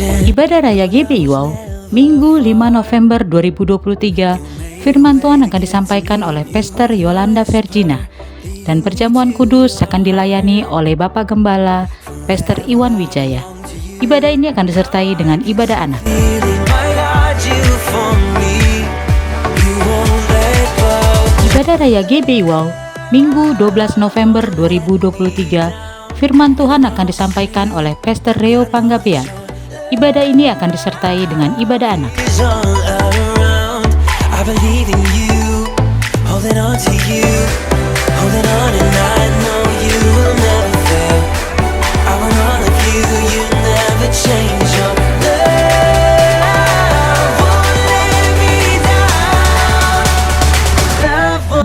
Ibadah Raya GBI Wow, Minggu 5 November 2023, firman Tuhan akan disampaikan oleh Pastor Yolanda Vergina, dan perjamuan kudus akan dilayani oleh Bapak Gembala, Pastor Iwan Wijaya. Ibadah ini akan disertai dengan ibadah anak. Ibadah Raya GBI Wow, Minggu 12 November 2023, firman Tuhan akan disampaikan oleh Pastor Reo Panggabean. Ibadah ini akan disertai dengan ibadah anak.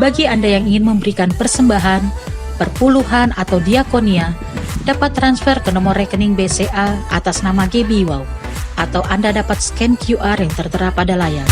Bagi Anda yang ingin memberikan persembahan, perpuluhan atau diakonia, dapat transfer ke nomor rekening BCA atas nama GBI Wow, atau Anda dapat scan QR yang tertera pada layar.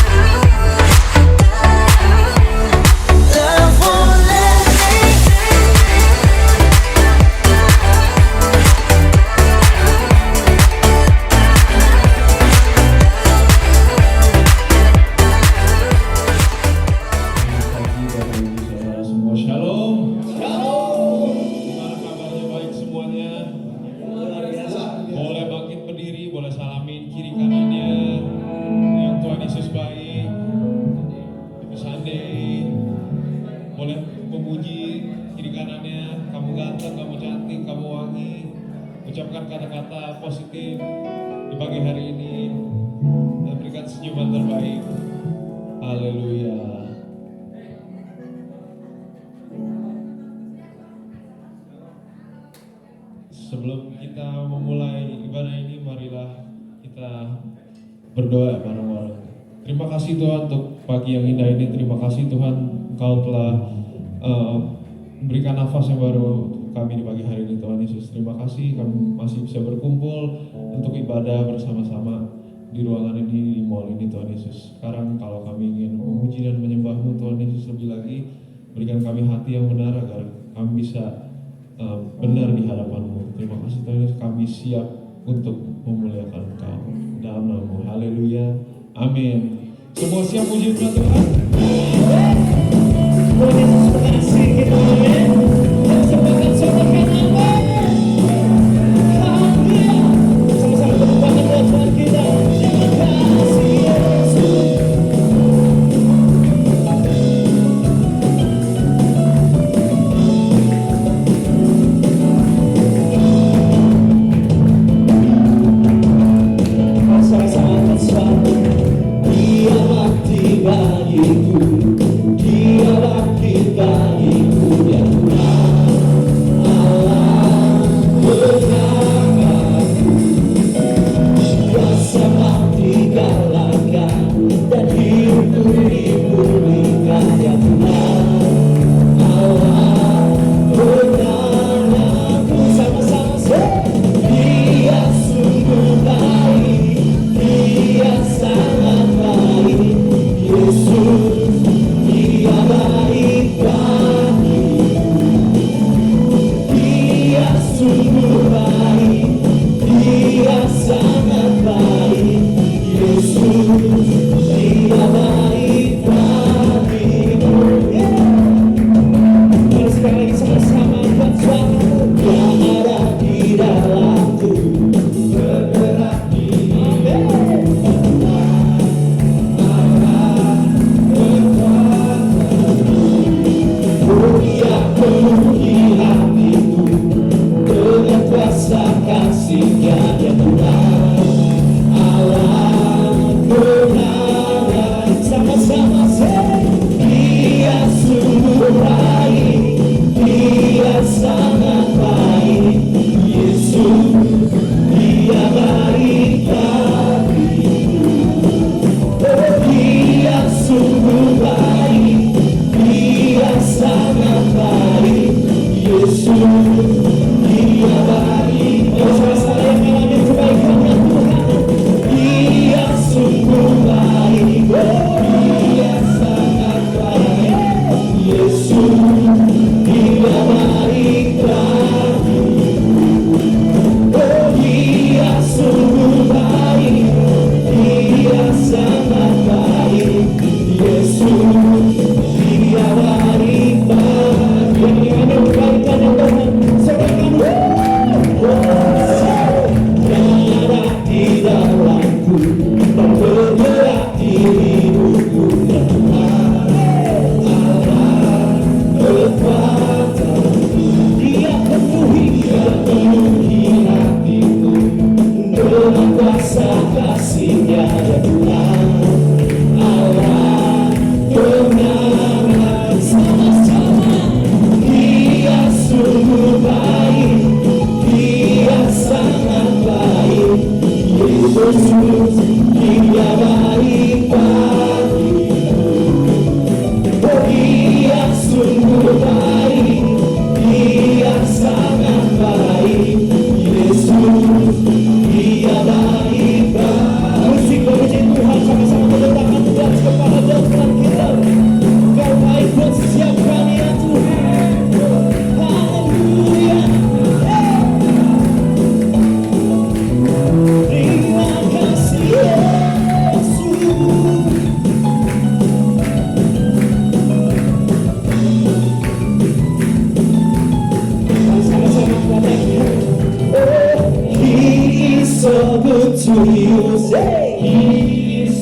Ucapkan kata-kata positif di pagi hari ini dan berikan senyuman terbaik. Haleluya. Sebelum kita memulai ibadah ini, marilah kita berdoa bareng-bareng. Terima kasih Tuhan untuk pagi yang indah ini. Terima kasih Tuhan, Engkau telah memberikan nafas yang baru kami di pagi hari ini, Tuhan Yesus. Terima kasih kami masih bisa berkumpul untuk ibadah bersama-sama di ruangan ini, di mall ini, Tuhan Yesus. Sekarang kalau kami ingin memuji dan menyembah-Mu, Tuhan Yesus, lebih lagi berikan kami hati yang benar agar kami bisa benar di hadapan-Mu. Terima kasih Tuhan Yesus, kami siap untuk memuliakan Engkau dalam nama-Mu. Haleluya, amin. Semua siap puji Tuhan. Tuhan Yesus berkasih kita, amin.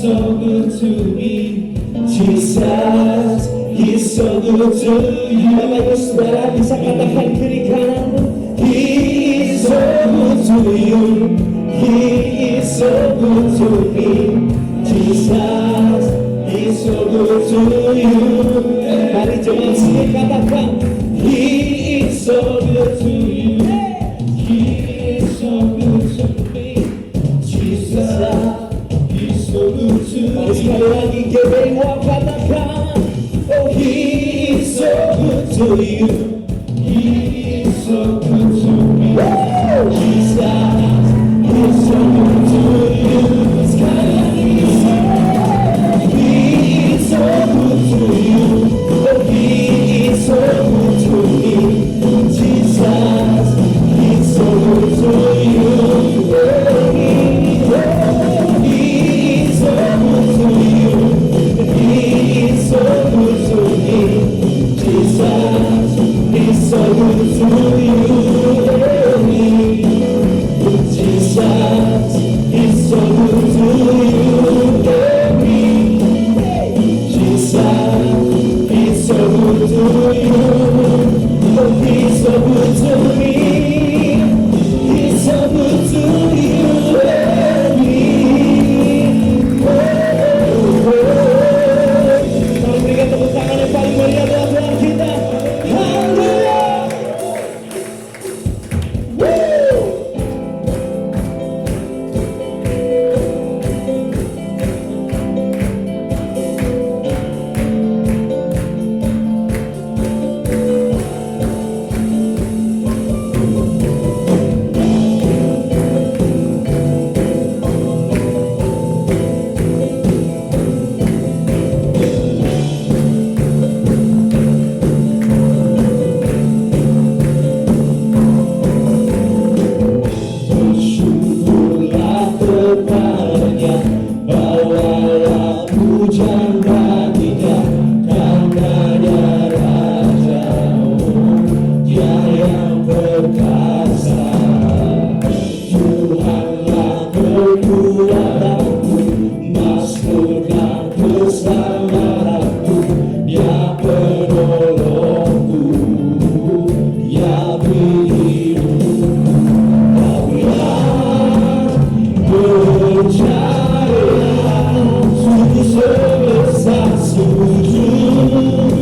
so good to me. Jesus, He's so good to you. Bapak Ibu Saudara bisa katakan kiri kananmu. He is so good to you. He is so good to me. Jesus, He's so good to you. Mari jemaat sini katakan, He is so good to you. He is so good to me. Jesus, He's so good to you. Mari sekali lagi GBW katakan, oh He is so good to you. He is so good to me. Jesus, He's so good to you. Sekali lagi, He is so good to you. Oh, He is so good to me. Jesus, He's so good to you. He is so good to you. He is so good to me. Jesus, He's so good to you. Jesus, He's so good to you. Jesus, He's so good to you. Oh, He's so good to me. He's so good to you and me. Kalau berikan tepuk tangan yang paling meriah buat Tuhan kita. Haleluya. Bersyukurlah kepadanya, bawalah pujian baginya, karena Dia Raja, Dia yang perkasa. Tuhanlah kekuatanku, mazmur dan keselamatanku, Dia penolongku, Dia pelindungku. Percaya sungguh sebesar sujud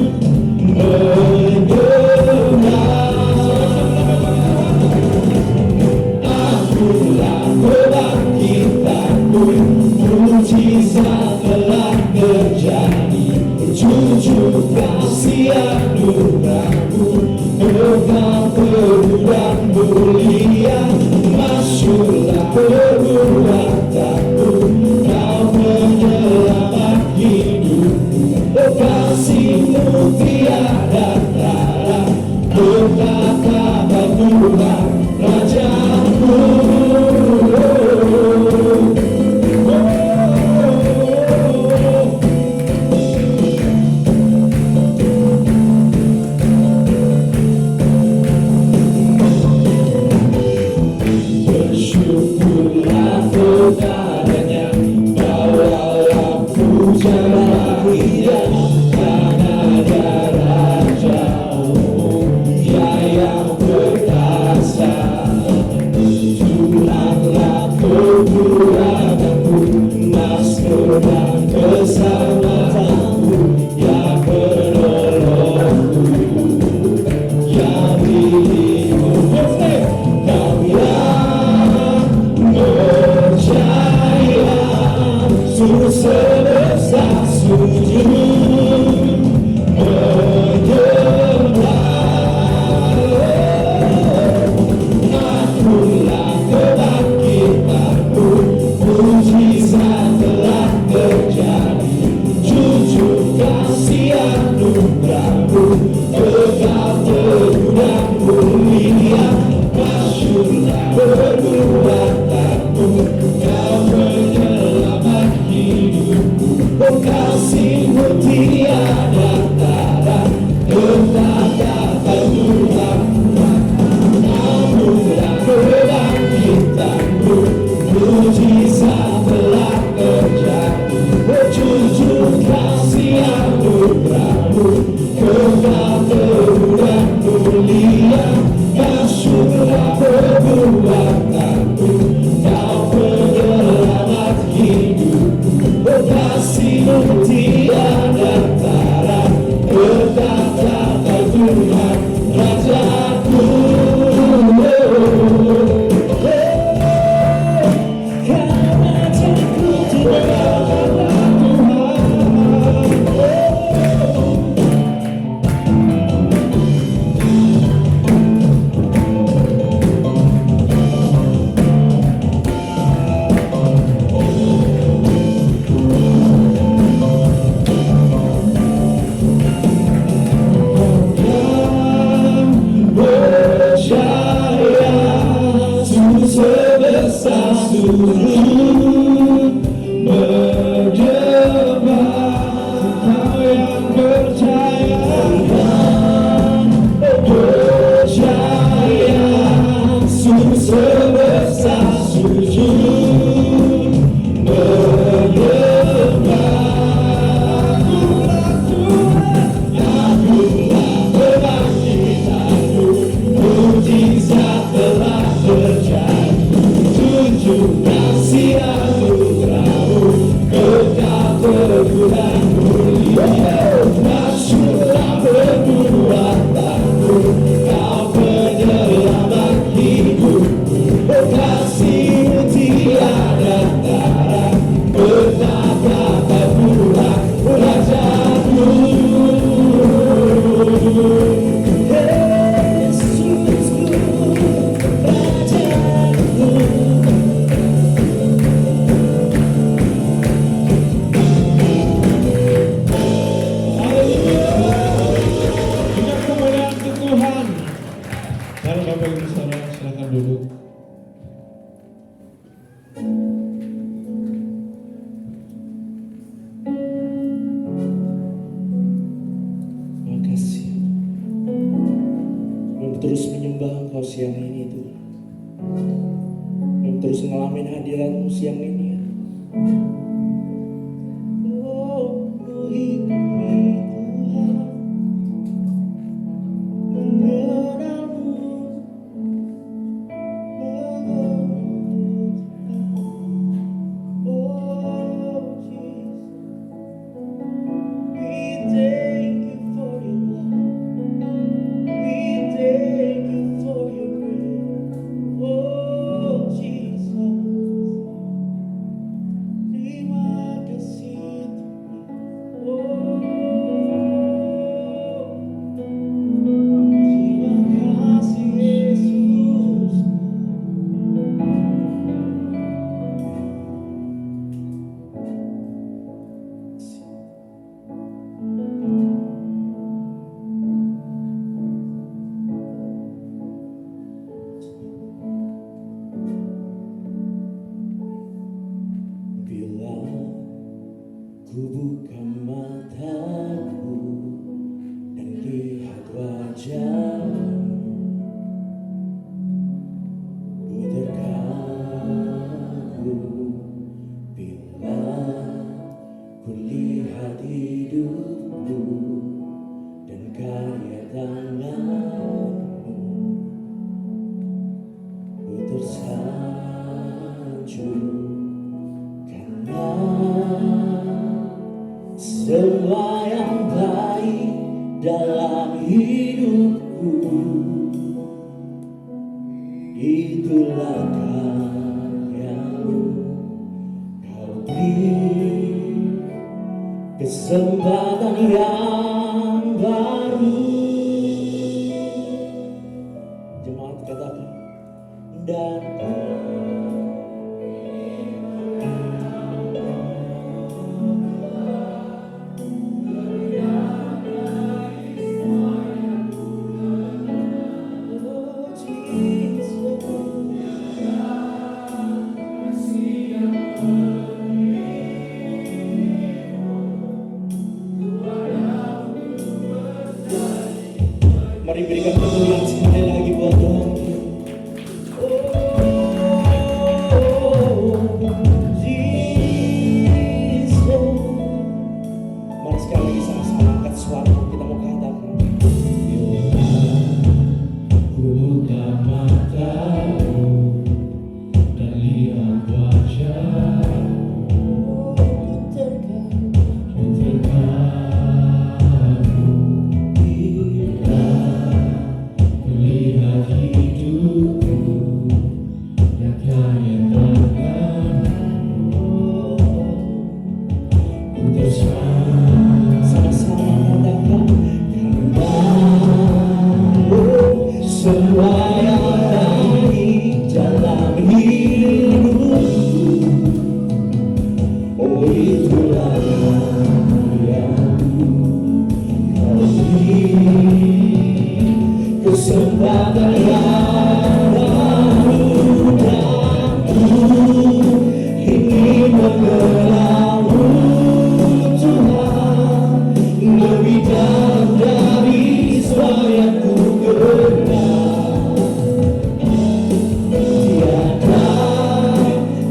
menyembah. Akulah kebangkitanmu, mujizat telah terjadi. Jujur kasih anugerahmu, Engkau penuh dan mulia. Masyurlah perbuatanmu, Kau penyelamat hidupku. Oh, kasih-Mu tiada tara, betapa Tuhan Rajaku. Bersyukurlah kepadanya, bawalah pujian baginya, karena Dia Raja, Dia yang perkasa. Tuhanlah kekuatanku, mazmur dan keselamatanku, Dia penolongku, Dia pelindungku. Kau yang percaya sungguh sebesar sujud menyembah. Akulah kebangkitanmu, mujizat telah terjadi. Jujur kasih anugerahmu, Engkau teguh dan mulia. Masyurlah perbuatanmu, Kau penyelamat hidupku. Oh, kasih-Mu tiada tara, betapa Tuhan. Anugerah kebangkitanmu, mujizat telah terjadi. tiada tara, berkata Tuhan Rajaku. Karena aku tidak sebesar surut berdebar, kau yang percaya sebesar sujud berdebar. Akulah kebangkitanmu, mujizat telah terjadi. Tunjuk kasih anugerahmu, kekal teguhan mulia. Masyurlah perbuatanmu, kau penyelamat hidupku. Kasihmu tiada tara, betapa Tuhan Rajaku. Yesusku, Rajaku. Dengan kemuliaan ke Tuhan. Mari Bapak Ibu Saudara silakan duduk. Makasih Kami terus menyembah Engkau siang ini Tuhan. Kami terus ngalamin hadirat-Mu siang ini ya. Oh, penuhi kami Tuhan, mengenalmu, oh Jesus, we thank you for your love, we thank you for your grace, oh Jesus, terima kasih Tuhan, oh terima kasih Yesus. Bila ku buka mataku dan lihat wajahmu, ku terkagum. Bila ku lihat hidupmu dan karya tanganmu, ku tersanjung. Karena semua yang baik dalam hidupku, itulah karya-Mu. Kau beri kesempatan yang baru. Jemaat katakan, dan mari berikan kemuliaan sekali lagi buat Tuhan. Oh, Jesus. Mari sekali lagi sama-sama angkat suara kita mau katakan. Buka mataku dan lihat wajahmu, kesempatan yang baru dan ingin mengenalmu Tuhan lebih dalam dari semua yang ku kenal. Tiada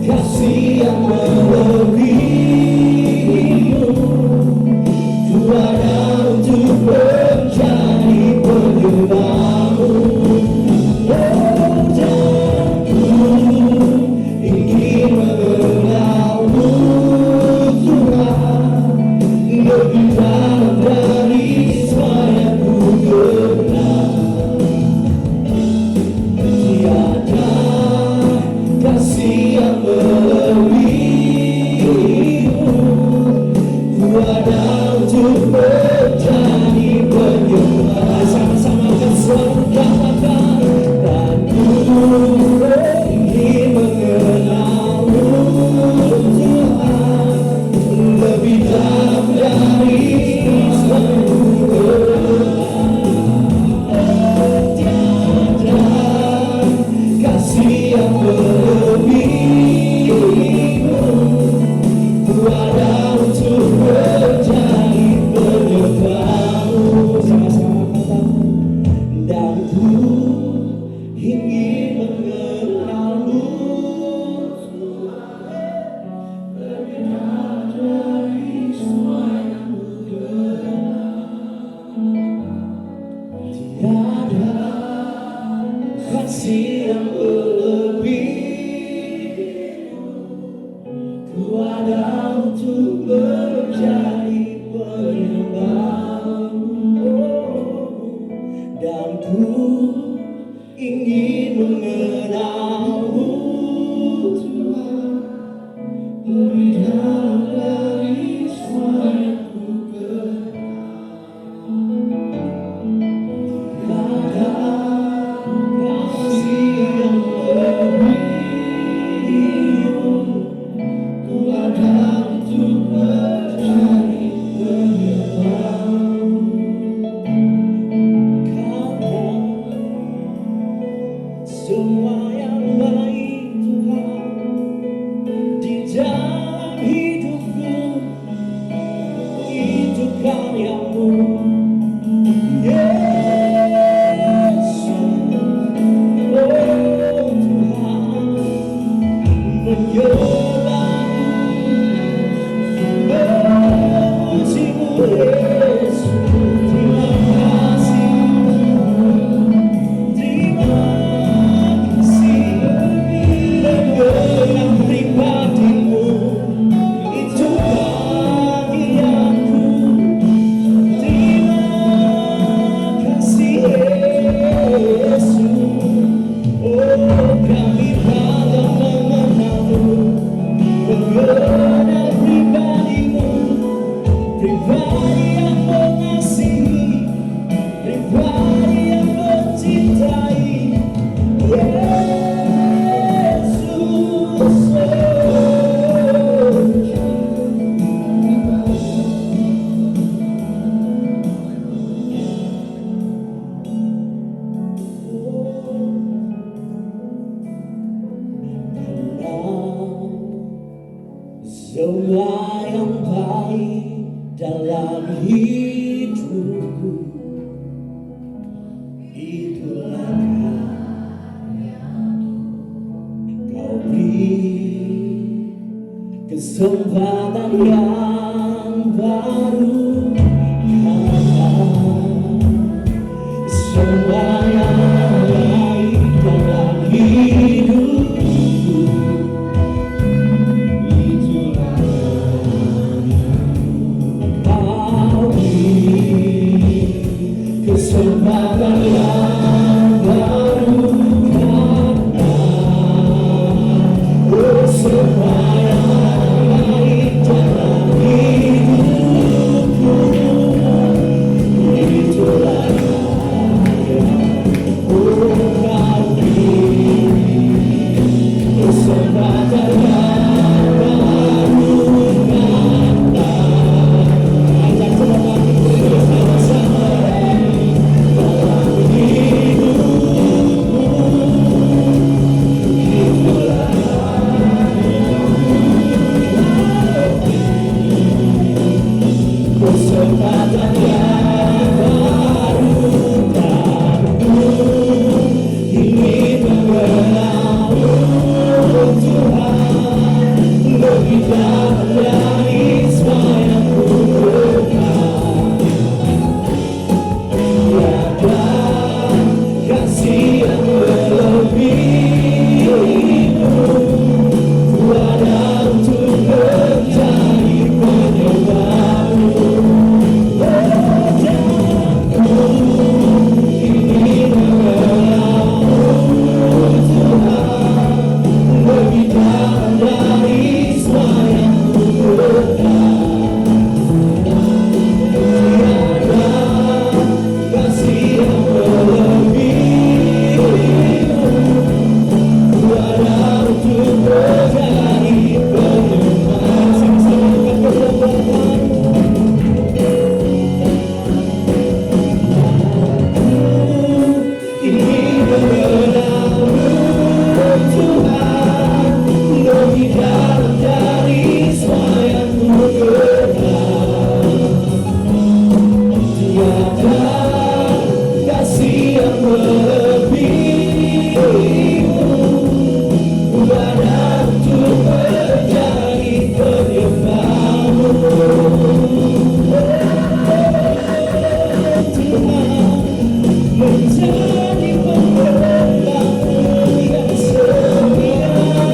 kasih yang melebihimu, ku ada untuk menjadi penyembahmu. Oh, dan ku ingin mengenalmu Tuhan lebih dalam dari semua yang ku kenal. Tiada kasih yang melebihimu, ku ada untuk menjadi penyembah. Sama-sama kan selalu katakan, dan ku ingin mengenalmu Tuhan lebih dalam dari semua yang ku kenal. Tiada kasih yang melebihimu, ku ada untuk menjadi penyembahmu. Sama-sama katakan, dan ku ingin mengenalmu lebih dalam dari semua yang ku kenal. Tiada kasih yang melebihimu, ku ada untuk menjadi penyembahmu. Dan ku ingin mengenalmu Tuhan lebih dalam dari semua yang ku kenal. Tiada kasih yang melebihimu, ku ada untuk menjadi penyembahmu. Karena semua yang baik Tuhan di dalam hidupku itu karya-Mu, Yesus. Oh Tuhan, menyembahmu, memujimu Yesus. Terima kasih, terima kasih. Mengenal pribadimu itu bagianku. Terima kasih Yesus. Oh, kami pada mengenalmu, mengenal pribadimu, pribadi yang mengasihi, pribadi yang mencintai. Yesus, semua yang baik dalam hidupku itulah Kau beri kesempatan yang baru. Karena semua yang baik dalam hidupku itulah Kau beri kesempatan yang baru. Karena oh, semua yang baik dalam hidupku itulah oh, Kau beri kesempatan yang baru. Karena kesempatan yang baru. Ingin mengenalmu Tuhan, lebih dalam dari semua yang ku kenal. Tiada kasih yang melebihimu, ku ada untuk menjadi penyembahmu. Ingin mengenalmu Tuhan, lebih dalam dari semua yang ku kenal. Tiada kasih yang melebihimu, ku ada untuk menjadi penyembah. Sama-sama kita berdoa. Ingin mengenalmu Tuhan, lebih dalam dari semua yang ku kenal. Tiada kasih yang melebihimu, ku ada untuk menjadi penyembahmu. Tuhan, menjadi penyembahmu yang setia, yang berkenan.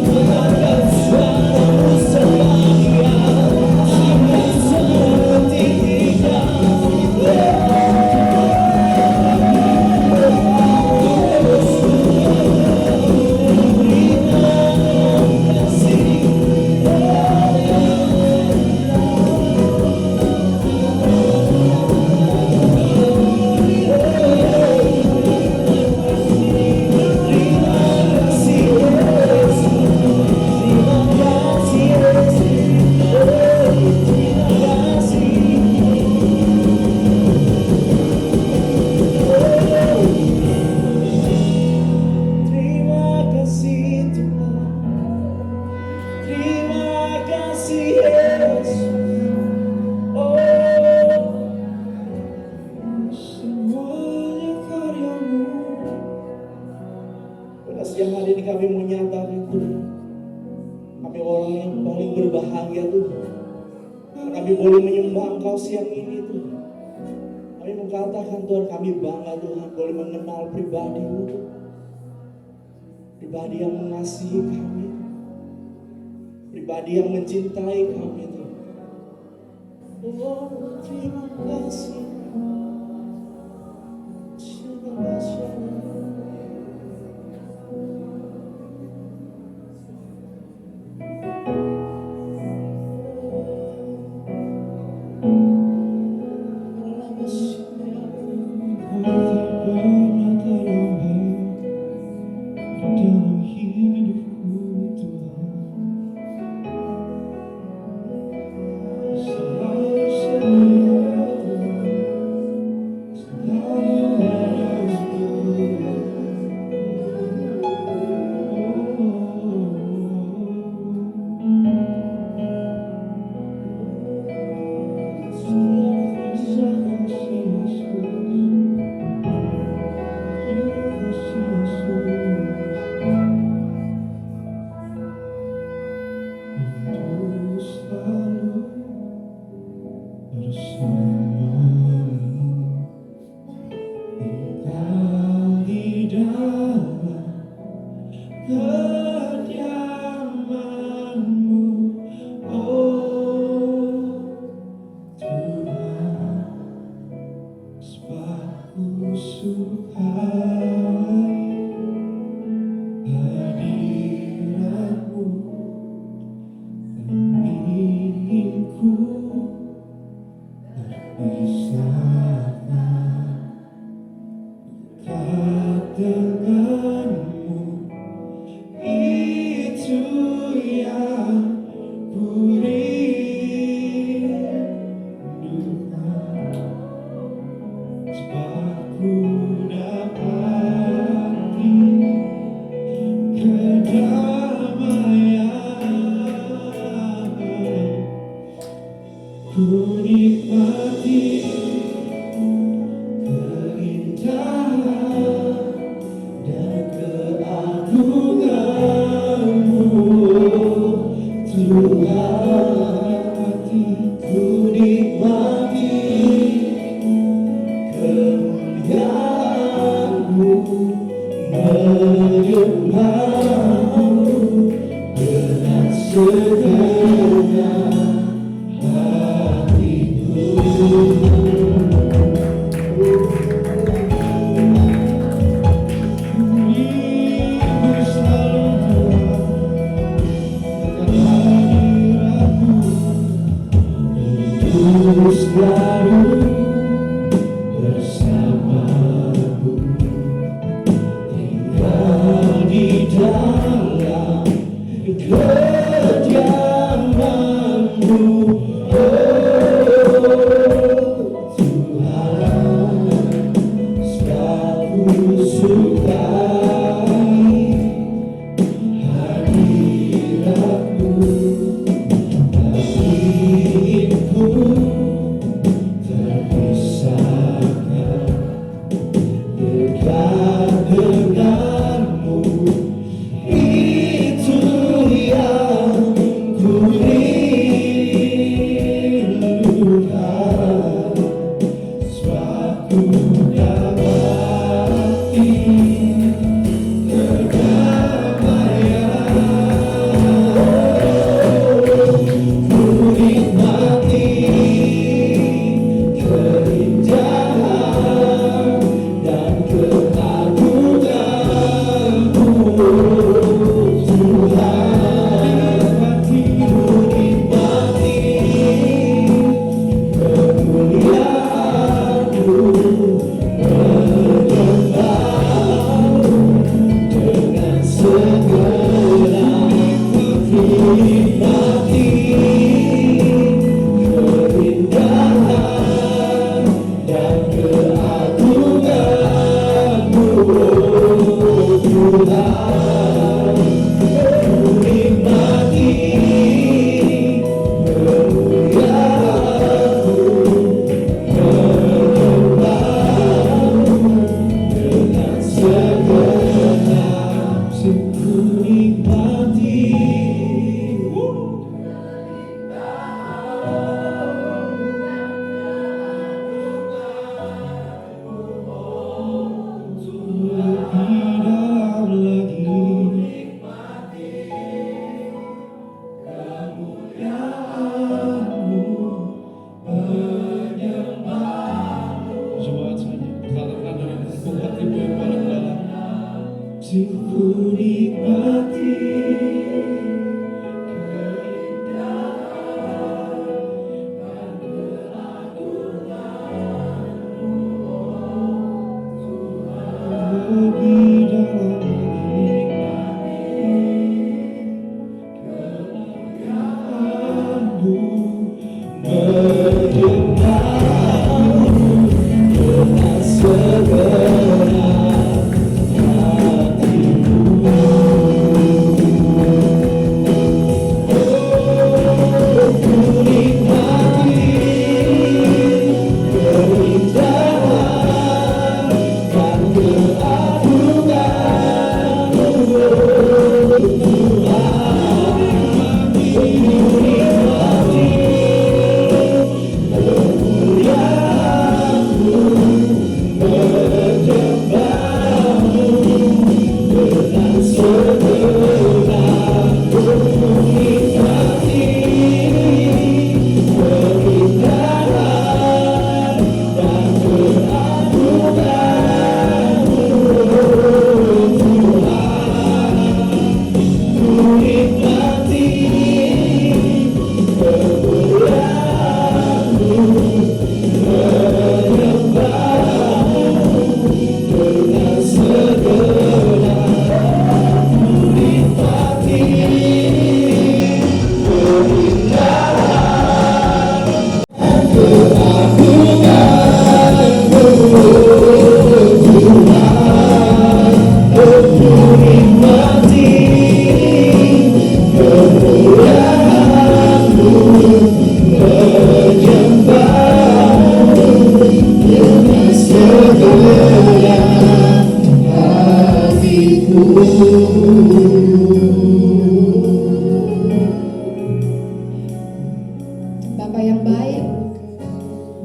Terima kasih mengenalku. Terima kasih Tuhan, terima kasih Yesus. Oh, semuanya karyamu. Pada siang hari ini kami menyatakan Tuhan, kami orang yang paling berbahagia Tuhan, karena kami boleh menyembah Engkau siang ini Tuhan. Kami mengatakan Tuhan, kami bangga Tuhan boleh mengenal pribadi-Mu Tuhan. Pribadi yang mengasihi kami, pribadi yang mencintai kami Tuhan. Oh, terima kasih. Terima kasih. Dalam hidupku Tuhan, selalu setia Tuhan, selalu ada untukku. Untuk selalu bersamamu, tinggal di dalam kediaman-Mu. Oh Tuhan, sebab ku sukai hadirat-Mu. Inginku terpisah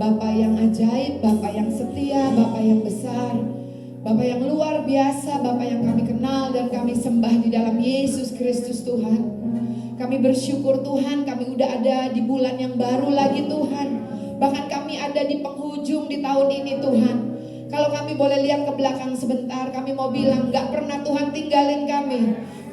Bapa yang ajaib, Bapa yang setia, Bapa yang besar, Bapa yang luar biasa, Bapa yang kami kenal dan kami sembah di dalam Yesus Kristus Tuhan. Kami bersyukur Tuhan, kami udah ada di bulan yang baru lagi Tuhan. Bahkan kami ada di penghujung di tahun ini Tuhan. Kalau kami boleh lihat ke belakang sebentar, kami mau bilang gak pernah Tuhan tinggalin kami,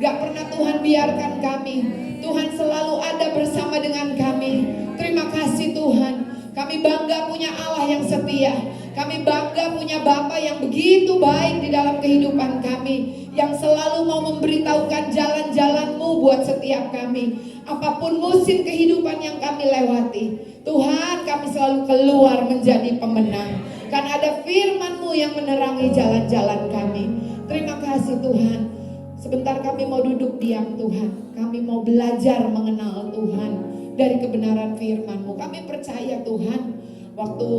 gak pernah Tuhan biarkan kami. Tuhan selalu ada bersama dengan kami. Terima kasih Tuhan. Kami bangga punya Allah yang setia. Kami bangga punya Bapa yang begitu baik di dalam kehidupan kami, yang selalu mau memberitahukan jalan-jalan-Mu buat setiap kami. Apapun musim kehidupan yang kami lewati, Tuhan, kami selalu keluar menjadi pemenang. Karena ada firman-Mu yang menerangi jalan-jalan kami. Terima kasih Tuhan. Sebentar kami mau duduk diam Tuhan. Kami mau belajar mengenal Tuhan dari kebenaran firman-Mu. Kami percaya Tuhan, waktu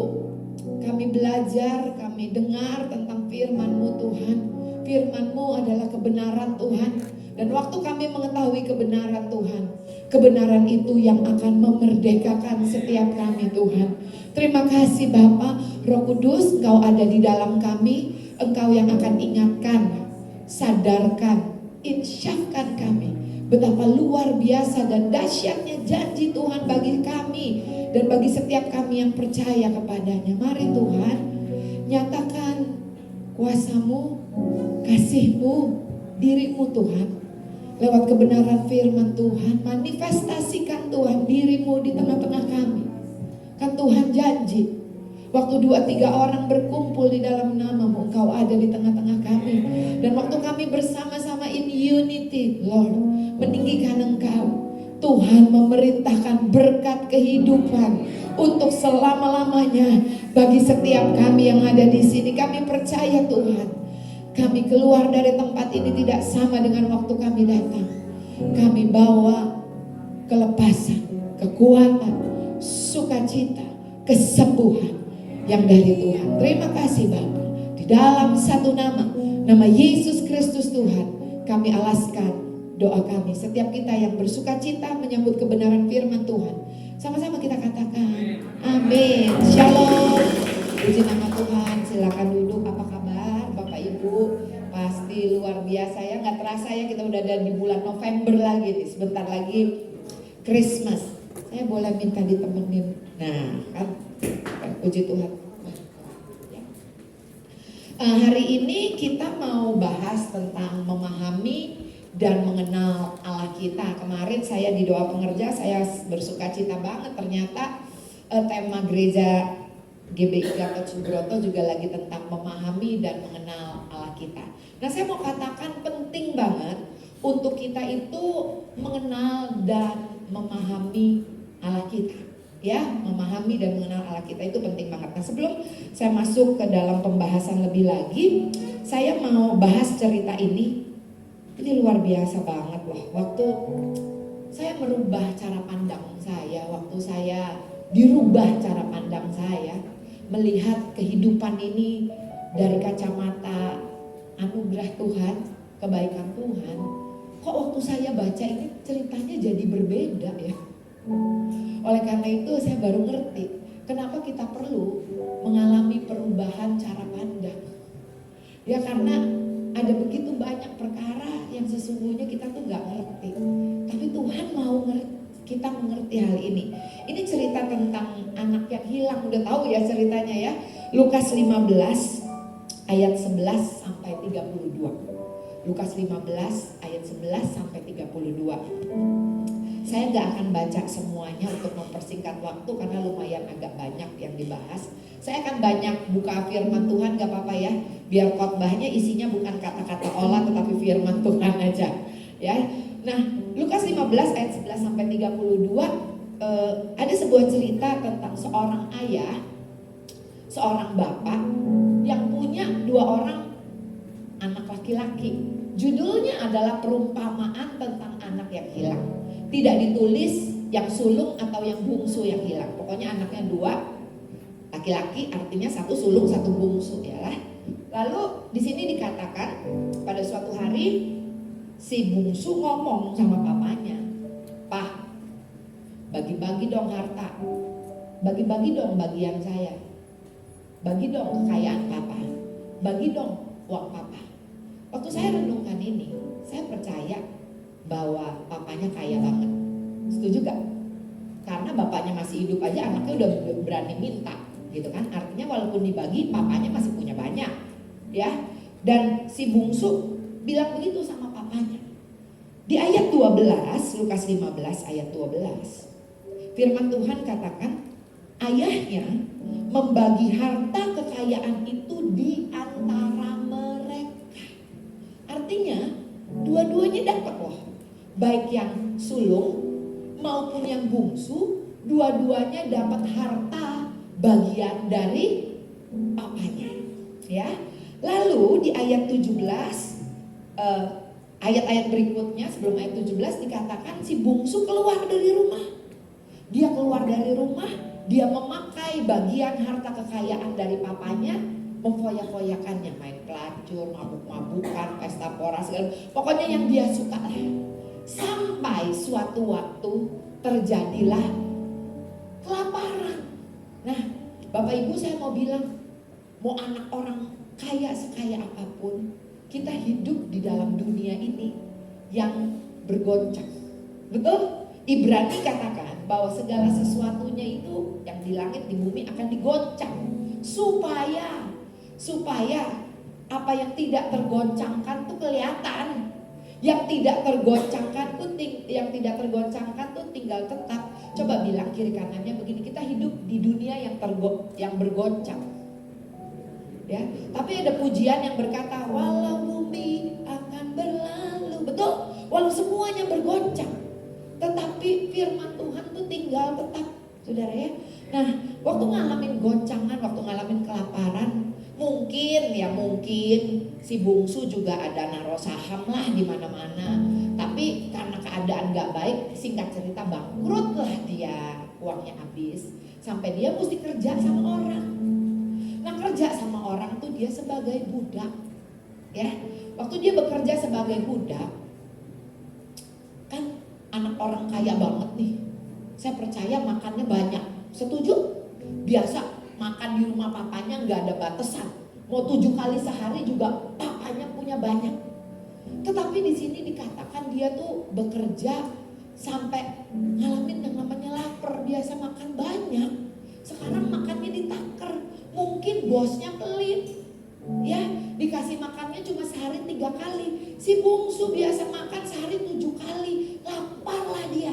kami belajar, kami dengar tentang firman-Mu Tuhan, firman-Mu adalah kebenaran Tuhan. Dan waktu kami mengetahui kebenaran Tuhan, kebenaran itu yang akan memerdekakan setiap kami Tuhan. Terima kasih Bapa, Roh Kudus, Engkau ada di dalam kami. Engkau yang akan ingatkan, sadarkan, insyafkan kami betapa luar biasa dan dahsyatnya janji Tuhan bagi kami dan bagi setiap kami yang percaya kepadanya. Mari Tuhan, nyatakan kuasa-Mu, kasih-Mu, diri-Mu Tuhan. Lewat kebenaran firman Tuhan, manifestasikan Tuhan diri-Mu di tengah-tengah kami. Kan Tuhan janji, waktu 2-3 orang berkumpul di dalam nama-Mu, Engkau ada di tengah-tengah kami. Dan waktu kami bersama-sama in unity, Lord, meninggikan Engkau, Tuhan memerintahkan berkat kehidupan untuk selama-lamanya bagi setiap kami yang ada di sini. Kami percaya Tuhan, kami keluar dari tempat ini tidak sama dengan waktu kami datang. Kami bawa kelepasan, kekuatan, sukacita, kesembuhan yang dari Tuhan. Terima kasih Bapa. Di dalam satu nama, nama Yesus Kristus Tuhan, kami alaskan doa kami. Setiap kita yang bersukacita menyambut kebenaran firman Tuhan, sama-sama kita katakan amin. Shalom. Puji nama Tuhan. Silakan duduk. Apa kabar Bapak Ibu? Pasti luar biasa ya. Gak terasa ya, kita udah ada di bulan November lagi nih. Sebentar lagi Christmas. Saya boleh minta ditemenin. Nah kan, puji Tuhan. Hari ini kita mau bahas tentang memahami dan mengenal Allah kita. Kemarin saya di doa pengerja, saya bersukacita banget. Ternyata tema gereja GBI Gatot Subroto juga lagi tentang memahami dan mengenal Allah kita. Nah, saya mau katakan penting banget untuk kita itu mengenal dan memahami Allah kita. Ya, memahami dan mengenal Allah kita itu penting banget. Nah, sebelum saya masuk ke dalam pembahasan lebih lagi, saya mau bahas cerita ini. Ini luar biasa banget loh. Waktu saya merubah cara pandang saya, waktu saya dirubah cara pandang saya, melihat kehidupan ini dari kacamata anugerah Tuhan, kebaikan Tuhan. Kok waktu saya baca ini ceritanya jadi berbeda ya. Oleh karena itu saya baru ngerti kenapa kita perlu mengalami perubahan cara pandang. Ya karena ada begitu banyak perkara yang sesungguhnya kita tuh gak ngerti. Tapi Tuhan mau kita mengerti hal ini. Ini cerita tentang anak yang hilang. Udah tahu ya ceritanya ya. Lukas 15 ayat 11 sampai 32. Lukas 15 ayat 11 sampai 32. Saya gak akan baca semuanya untuk mempersingkat waktu karena lumayan agak banyak yang dibahas. Saya akan banyak buka firman Tuhan, gak apa-apa ya. Biar khotbahnya isinya bukan kata-kata olah tetapi firman Tuhan aja. Ya. Nah, Lukas 15 ayat 11 sampai 32 ada sebuah cerita tentang seorang ayah, seorang bapak yang punya 2 orang anak laki-laki. Judulnya adalah perumpamaan tentang anak yang hilang. Tidak ditulis yang sulung atau yang bungsu yang hilang. Pokoknya anaknya 2 laki-laki, artinya 1 sulung 1 bungsu ya lah. Lalu di sini dikatakan pada suatu hari si bungsu ngomong sama papanya, "Pak, bagi-bagi dong harta." bagi-bagi dong bagian saya, bagi dong kekayaan papa, bagi dong uang papa. Waktu saya renungkan ini, saya percaya bahwa papanya kaya banget. Setuju gak? Karena bapaknya masih hidup aja anaknya udah berani minta gitu kan. Artinya walaupun dibagi papanya masih punya banyak ya. Dan si bungsu bilang begitu sama papanya. Di ayat 12, Lukas 15 ayat 12, firman Tuhan katakan, ayahnya membagi harta kekayaan itu di antara mereka. Artinya dua-duanya dapat loh. Baik yang sulung maupun yang bungsu, dua-duanya dapat harta bagian dari papanya. Ya. Lalu di ayat 17, ayat-ayat berikutnya sebelum ayat 17 dikatakan si bungsu keluar dari rumah. Dia keluar dari rumah, dia memakai bagian harta kekayaan dari papanya, memfoya-foyakannya, main pelacur, mabuk-mabukan, pesta pora segala, pokoknya yang dia suka lah. Sampai suatu waktu terjadilah kelaparan. Nah, Bapak Ibu saya mau bilang, mau anak orang kaya sekaya apapun, kita hidup di dalam dunia ini yang bergoncang. Betul? Ibrani katakan bahwa segala sesuatunya itu yang di langit di bumi akan digoncang supaya apa yang tidak tergoncangkan tuh kelihatan. Yang tidak tergoncangkan tuh tinggal tetap. Coba bilang kiri kanannya begini, kita hidup di dunia yang bergoncang. Ya, tapi ada pujian yang berkata walau bumi akan berlalu, betul? Walau semuanya bergoncang, tetapi firman Tuhan tuh tinggal tetap, saudara ya. Nah, waktu ngalamin goncangan, waktu ngalamin kelaparan, mungkin si bungsu juga ada naruh saham lah di mana-mana. Tapi karena keadaan gak baik, singkat cerita bangkrut lah dia, uangnya habis, sampai dia mesti kerja sama orang. Nah, kerja sama orang tuh dia sebagai budak, ya. Waktu dia bekerja sebagai budak, kan anak orang kaya banget nih. Saya percaya makannya banyak. Setuju? Biasa makan di rumah papanya nggak ada batasan. Mau 7 kali sehari juga papanya punya banyak. Tetapi di sini dikatakan dia tuh bekerja sampai ngalamin yang namanya lapar. Biasa makan banyak, sekarang makannya ditaker. Mungkin bosnya pelit, ya, dikasih makannya cuma sehari 3 kali. Si bungsu biasa makan sehari 7 kali. Laparlah dia.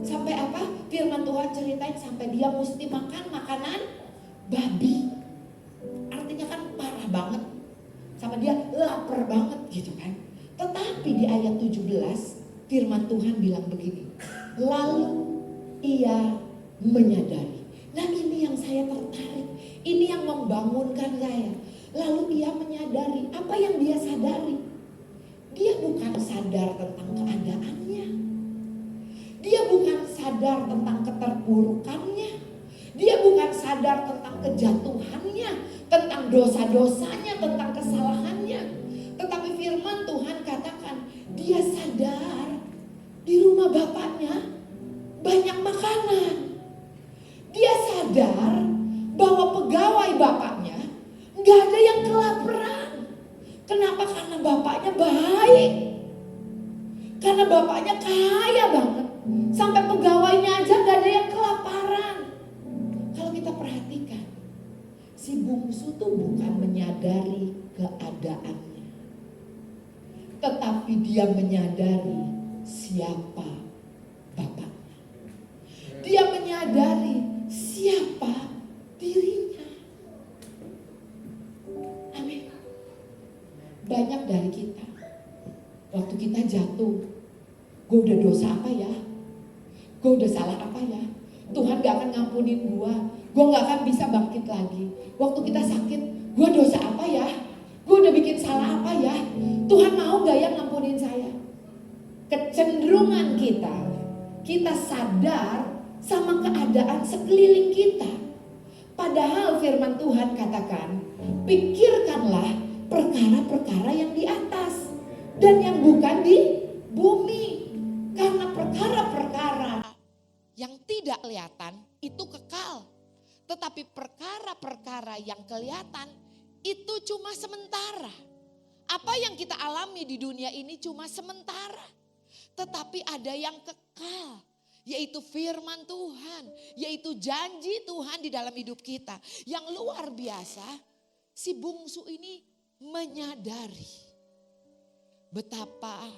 Sampai apa? Firman Tuhan ceritain sampai dia mesti makan makanan babi. Artinya kan parah banget. Sama dia lapar banget gitu kan. Tetapi di ayat 17 firman Tuhan bilang begini. Lalu ia menyadari. Nah, ini yang saya tertarik. Ini yang membangunkan saya. Lalu ia menyadari. Apa yang dia sadari? Dia bukan sadar tentang keadaannya. Dia bukan sadar tentang keterpurukannya. Dia bukan sadar tentang kejatuhannya, tentang dosa-dosanya, tentang kesalahannya. Tetapi firman Tuhan katakan, dia sadar di rumah bapaknya banyak makanan. Dia sadar bahwa pegawai bapaknya gak ada yang kelaparan. Kenapa? Karena bapaknya baik. Karena bapaknya kaya banget. Sampai pegawainya aja gak ada yang kelaparan. Kalau kita perhatikan, si bungsu tuh bukan menyadari keadaannya, tetapi dia menyadari siapa bapaknya. Dia menyadari siapa dirinya. Amin. Banyak dari kita, waktu kita jatuh, gue udah dosa apa ya? Gue udah salah apa ya? Tuhan gak akan ngampunin gue gak akan bisa bangkit lagi. Waktu kita sakit, gue dosa apa ya? Gue udah bikin salah apa ya? Tuhan mau gak yang ngampunin saya? Kecenderungan kita sadar sama keadaan sekeliling kita. Padahal firman Tuhan katakan, pikirkanlah perkara-perkara yang di atas dan yang bukan di bumi. Karena perkara-perkara yang tidak kelihatan itu kekal. Tetapi perkara-perkara yang kelihatan itu cuma sementara. Apa yang kita alami di dunia ini cuma sementara. Tetapi ada yang kekal, yaitu firman Tuhan, yaitu janji Tuhan di dalam hidup kita. Yang luar biasa, si bungsu ini menyadari betapa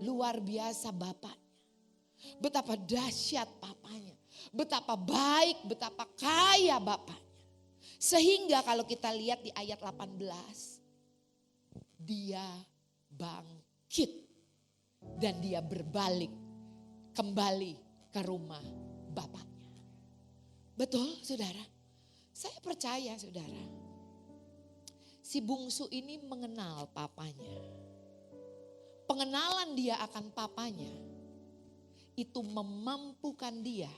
luar biasa bapaknya, betapa dahsyat papanya, betapa baik, betapa kaya bapaknya. Sehingga kalau kita lihat di ayat 18, dia bangkit dan dia berbalik kembali ke rumah bapaknya. Betul saudara? Saya percaya saudara, si bungsu ini mengenal papanya. Pengenalan dia akan papanya itu memampukan dia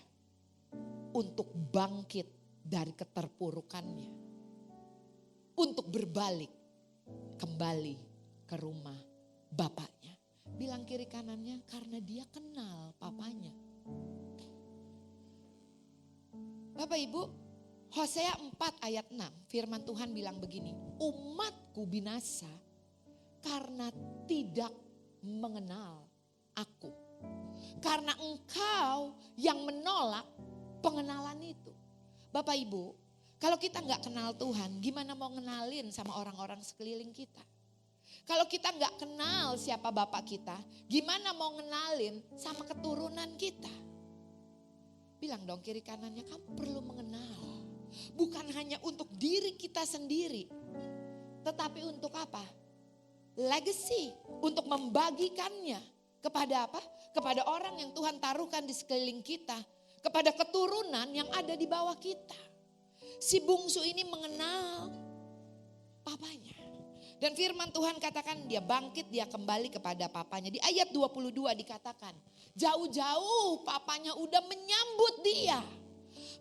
untuk bangkit dari keterpurukannya. Untuk berbalik kembali ke rumah bapaknya. Bilang kiri kanannya, karena dia kenal papanya. Bapak Ibu, Hosea 4 ayat 6 firman Tuhan bilang begini. Umatku binasa karena tidak mengenal aku. Karena engkau yang menolak pengenalan itu. Bapak Ibu, kalau kita nggak kenal Tuhan, gimana mau ngenalin sama orang-orang sekeliling kita? Kalau kita nggak kenal siapa Bapak kita, gimana mau ngenalin sama keturunan kita? Bilang dong kiri kanannya, kamu perlu mengenal. Bukan hanya untuk diri kita sendiri, tetapi untuk apa? Legacy, untuk membagikannya kepada apa? Kepada orang yang Tuhan taruhkan di sekeliling kita, kepada keturunan yang ada di bawah kita. Si bungsu ini mengenal papanya. Dan firman Tuhan katakan dia bangkit, dia kembali kepada papanya. Di ayat 22 dikatakan, jauh-jauh papanya udah menyambut dia.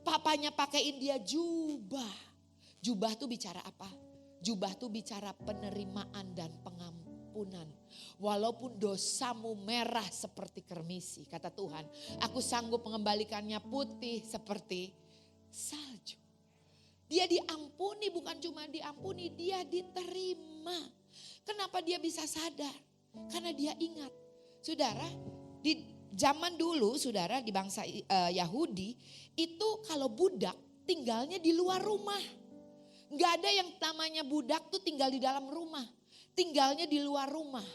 Papanya pakaiin dia jubah. Jubah tuh bicara apa? Jubah tuh bicara penerimaan dan pengampunan. Walaupun dosamu merah seperti kermisi, kata Tuhan, aku sanggup mengembalikannya putih seperti salju. Dia diampuni, bukan cuma diampuni, dia diterima. Kenapa dia bisa sadar? Karena dia ingat. Saudara, di zaman dulu saudara di bangsa Yahudi, itu kalau budak tinggalnya di luar rumah. Gak ada yang namanya budak tuh tinggal di dalam rumah. Tinggalnya di luar rumah.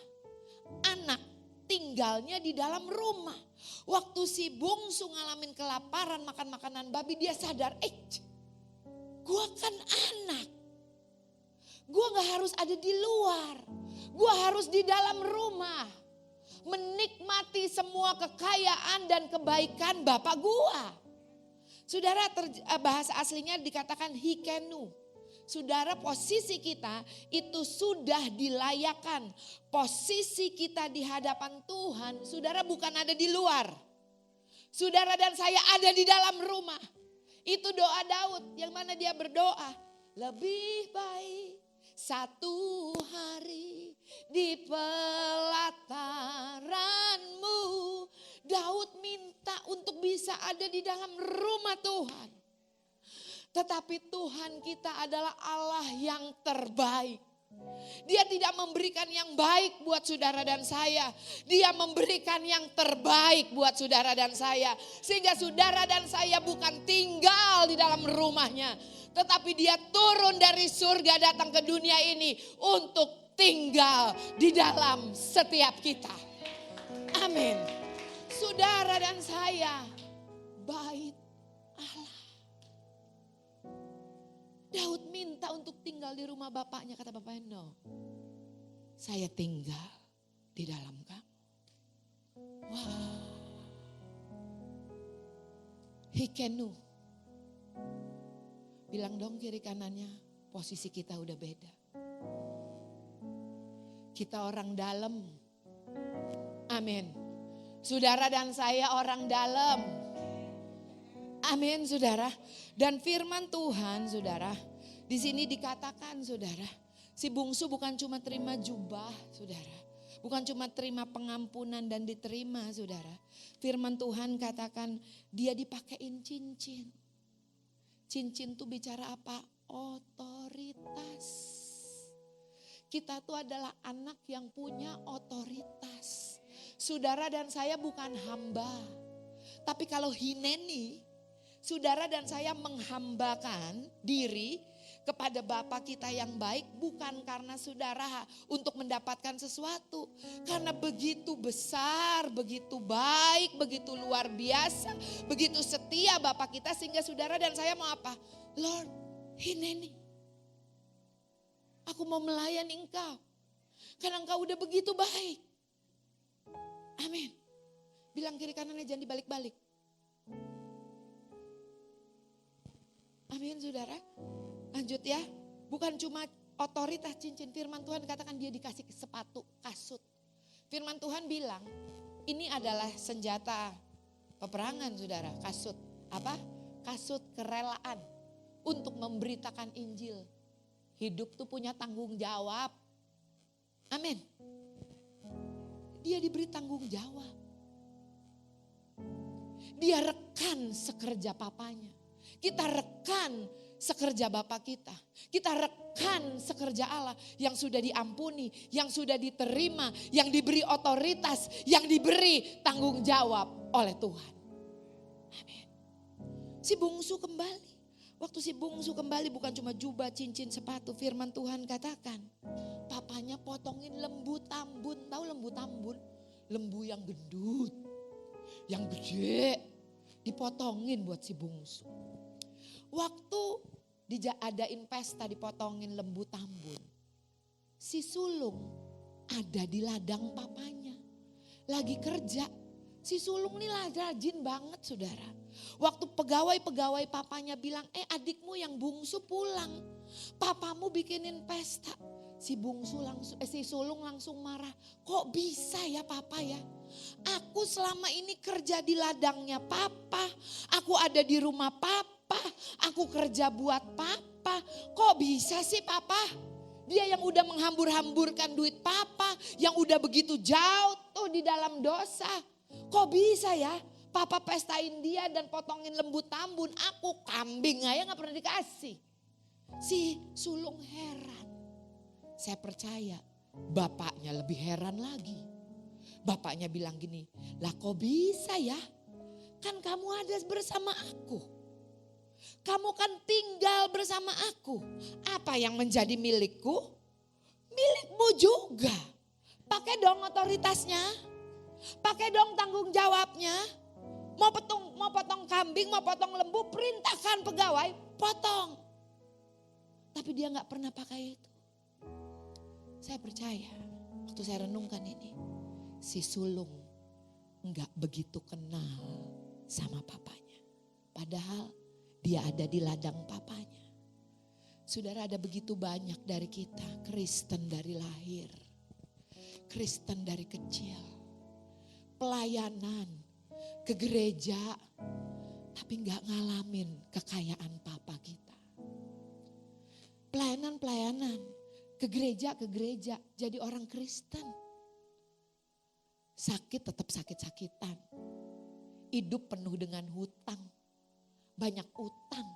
Anak tinggalnya di dalam rumah. Waktu si bungsu ngalamin kelaparan makan makanan babi, dia sadar, gue kan anak. Gue gak harus ada di luar. Gue harus di dalam rumah. Menikmati semua kekayaan dan kebaikan Bapak gue. Saudara, bahasa aslinya dikatakan hikenu. Saudara, posisi kita itu sudah dilayakan. Posisi kita di hadapan Tuhan, saudara bukan ada di luar. Saudara dan saya ada di dalam rumah. Itu doa Daud yang mana dia berdoa. Lebih baik satu hari di pelataranmu. Daud minta untuk bisa ada di dalam rumah Tuhan. Tetapi Tuhan kita adalah Allah yang terbaik. Dia tidak memberikan yang baik buat saudara dan saya. Dia memberikan yang terbaik buat saudara dan saya. Sehingga saudara dan saya bukan tinggal di dalam rumahnya. Tetapi dia turun dari surga datang ke dunia ini untuk tinggal di dalam setiap kita. Amin. Saudara dan saya, bait Allah. Daud minta untuk tinggal di rumah bapaknya. Kata bapaknya, no. Saya tinggal di dalam kamu. Wow. Hikenu. Bilang dong kiri kanannya, posisi kita udah beda. Kita orang dalam. Amin. Saudara dan saya orang dalam. Amin saudara. Dan firman Tuhan saudara, di sini dikatakan saudara, si bungsu bukan cuma terima jubah saudara. Bukan cuma terima pengampunan dan diterima saudara. Firman Tuhan katakan dia dipakein cincin. Cincin tuh bicara apa? Otoritas. Kita tuh adalah anak yang punya otoritas. Saudara dan saya bukan hamba. Tapi kalau hineni, saudara dan saya menghambakan diri kepada Bapa kita yang baik bukan karena saudara untuk mendapatkan sesuatu. Karena begitu besar, begitu baik, begitu luar biasa, begitu setia Bapa kita sehingga saudara dan saya mau apa? Lord, hineni. Aku mau melayani Engkau. Karena Engkau udah begitu baik. Amin. Bilang kiri kanannya jangan dibalik-balik. Amin saudara. Lanjut ya. Bukan cuma otoritas cincin. Firman Tuhan katakan dia dikasih sepatu, kasut. Firman Tuhan bilang ini adalah senjata peperangan saudara. Kasut. Apa? Kasut kerelaan untuk memberitakan Injil. Hidup tuh punya tanggung jawab. Amin. Dia diberi tanggung jawab. Dia rekan sekerja papanya. Kita rekan sekerja Bapa kita. Kita rekan sekerja Allah yang sudah diampuni, yang sudah diterima, yang diberi otoritas, yang diberi tanggung jawab oleh Tuhan. Amin. Si bungsu kembali. Waktu si bungsu kembali bukan cuma jubah, cincin, sepatu. Firman Tuhan katakan, papanya potongin lembu tambun. Tahu lembu tambun? Lembu yang gendut, yang gede, dipotongin buat si bungsu. Waktu diadain pesta dipotongin lembu tambun, si sulung ada di ladang papanya. Lagi kerja, si sulung ini rajin banget saudara. Waktu pegawai-pegawai papanya bilang, adikmu yang bungsu pulang. Papamu bikinin pesta. Si sulung langsung marah. Kok bisa ya papa ya? Aku selama ini kerja di ladangnya papa. Aku ada di rumah papa. Aku kerja buat papa. Kok bisa sih papa? Dia yang udah menghambur-hamburkan duit papa. Yang udah begitu jauh tuh di dalam dosa. Kok bisa ya? Papa pestain dia dan potongin lembu tambun. Aku kambing aja gak pernah dikasih. Si sulung heran. Saya percaya bapaknya lebih heran lagi. Bapaknya bilang gini, lah kok bisa ya? Kan kamu ada bersama aku. Kamu kan tinggal bersama aku. Apa yang menjadi milikku? Milikmu juga. Pakai dong otoritasnya. Pakai dong tanggung jawabnya. Mau potong kambing, mau potong lembu, perintahkan pegawai, potong. Tapi dia gak pernah pakai itu. Saya percaya, waktu saya renungkan ini, si sulung gak begitu kenal sama papanya. Padahal dia ada di ladang papanya. Saudara, ada begitu banyak dari kita, Kristen dari lahir, Kristen dari kecil, pelayanan, ke gereja, tapi gak ngalamin kekayaan papa kita. Pelayanan, ke gereja, jadi orang Kristen. Sakit tetap sakit-sakitan. Hidup penuh dengan hutang. Banyak utang.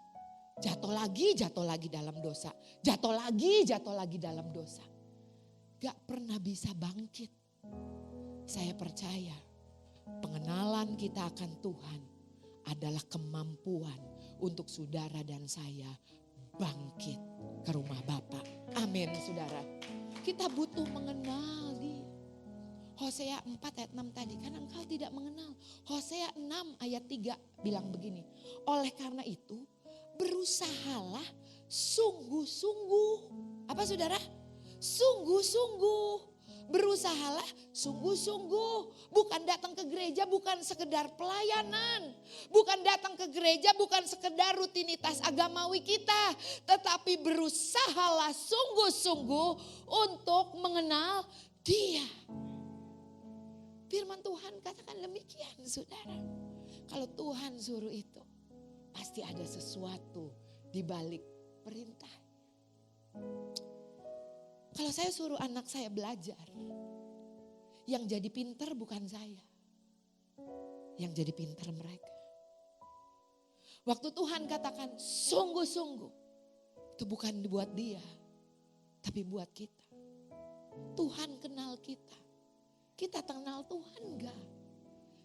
Jatuh lagi dalam dosa. Jatuh lagi dalam dosa. Gak pernah bisa bangkit. Saya percaya pengenalan kita akan Tuhan adalah kemampuan untuk saudara dan saya bangkit ke rumah Bapa. Amin saudara. Kita butuh mengenal dia. Hosea 4 ayat 6 tadi, kan engkau tidak mengenal. Hosea 6 ayat 3 bilang begini. Oleh karena itu berusahalah sungguh-sungguh. Apa saudara? Sungguh-sungguh. Berusahalah sungguh-sungguh. Bukan datang ke gereja, bukan sekedar pelayanan. Bukan datang ke gereja, bukan sekedar rutinitas agamawi kita. Tetapi berusahalah sungguh-sungguh untuk mengenal dia. Firman Tuhan katakan demikian saudara. Kalau Tuhan suruh itu, pasti ada sesuatu di balik perintah. Kalau saya suruh anak saya belajar, yang jadi pinter bukan saya, yang jadi pinter mereka. Waktu Tuhan katakan sungguh-sungguh, itu bukan buat dia, tapi buat kita. Tuhan kenal kita. Kita kenal Tuhan enggak?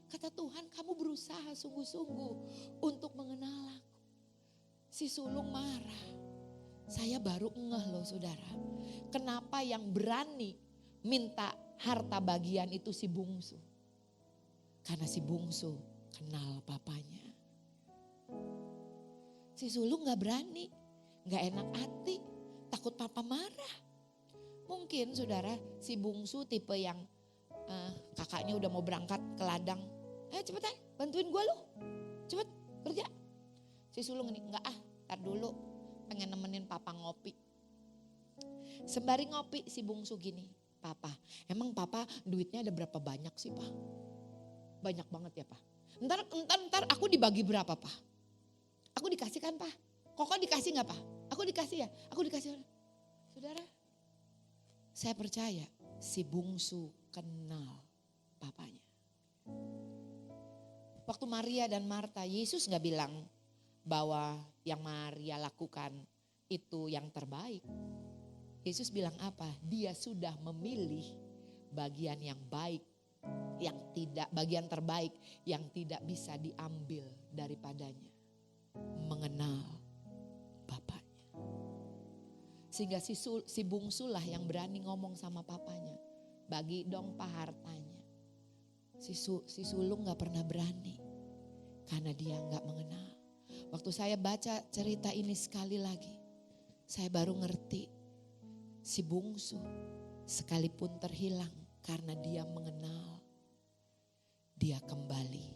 Kata Tuhan, kamu berusaha sungguh-sungguh untuk mengenal aku. Si sulung marah. Saya baru ngeh loh saudara. Kenapa yang berani minta harta bagian itu si bungsu? Karena si bungsu kenal papanya. Si sulung gak berani, gak enak hati, takut papa marah. Mungkin saudara si bungsu tipe yang kakaknya udah mau berangkat ke ladang. Cepetan bantuin gue lu, cepet kerja. Si sulung ini enggak tar dulu pengen nemenin papa ngopi. Sembari ngopi si bungsu gini, papa emang papa duitnya ada berapa banyak sih pak? Banyak banget ya pak. Ntar aku dibagi berapa pak? Aku dikasih kan pak? Koko dikasih gak pak? Aku dikasih ya? Aku dikasih. Saudara, saya percaya si bungsu kenal papanya. Waktu Maria dan Marta, Yesus gak bilang bahwa yang Maria lakukan itu yang terbaik. Yesus bilang apa? Dia sudah memilih bagian yang baik, bagian terbaik yang tidak bisa diambil daripadanya. Mengenal bapaknya. Sehingga si bungsulah yang berani ngomong sama papanya. Bagi dong pak hartanya. Si sulung gak pernah berani. Karena dia gak mengenal. Waktu saya baca cerita ini sekali lagi. Saya baru ngerti. Si bungsu sekalipun terhilang karena dia mengenal. Dia kembali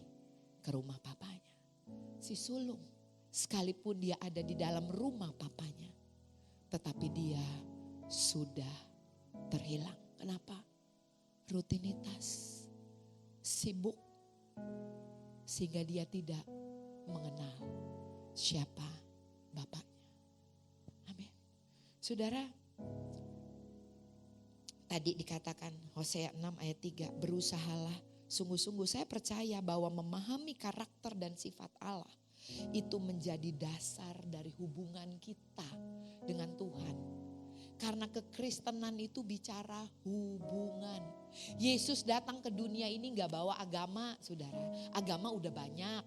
ke rumah papanya. Si sulung sekalipun dia ada di dalam rumah papanya. Tetapi dia sudah terhilang. Kenapa? Rutinitas. Sibuk. Sehingga dia tidak mengenal siapa bapaknya. Amin. Saudara, tadi dikatakan Hosea 6 ayat 3, berusahalah sungguh-sungguh. Saya percaya bahwa memahami karakter dan sifat Allah itu menjadi dasar dari hubungan kita dengan Tuhan. Karena kekristenan itu bicara hubungan. Yesus datang ke dunia ini gak bawa agama saudara. Agama udah banyak.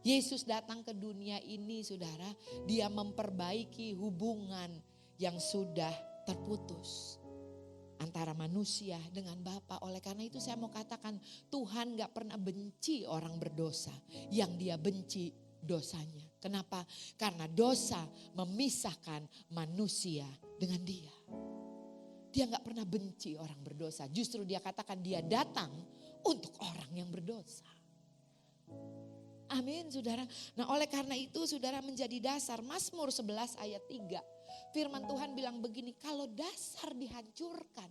Yesus datang ke dunia ini saudara. Dia memperbaiki hubungan yang sudah terputus. Antara manusia dengan Bapa. Oleh karena itu saya mau katakan Tuhan gak pernah benci orang berdosa. Yang dia benci dosanya. Kenapa? Karena dosa memisahkan manusia dengan dia. Dia gak pernah benci orang berdosa. Justru dia katakan dia datang untuk orang yang berdosa. Amin saudara. Nah oleh karena itu saudara menjadi dasar. Mazmur 11 ayat 3. Firman Tuhan bilang begini, kalau dasar dihancurkan,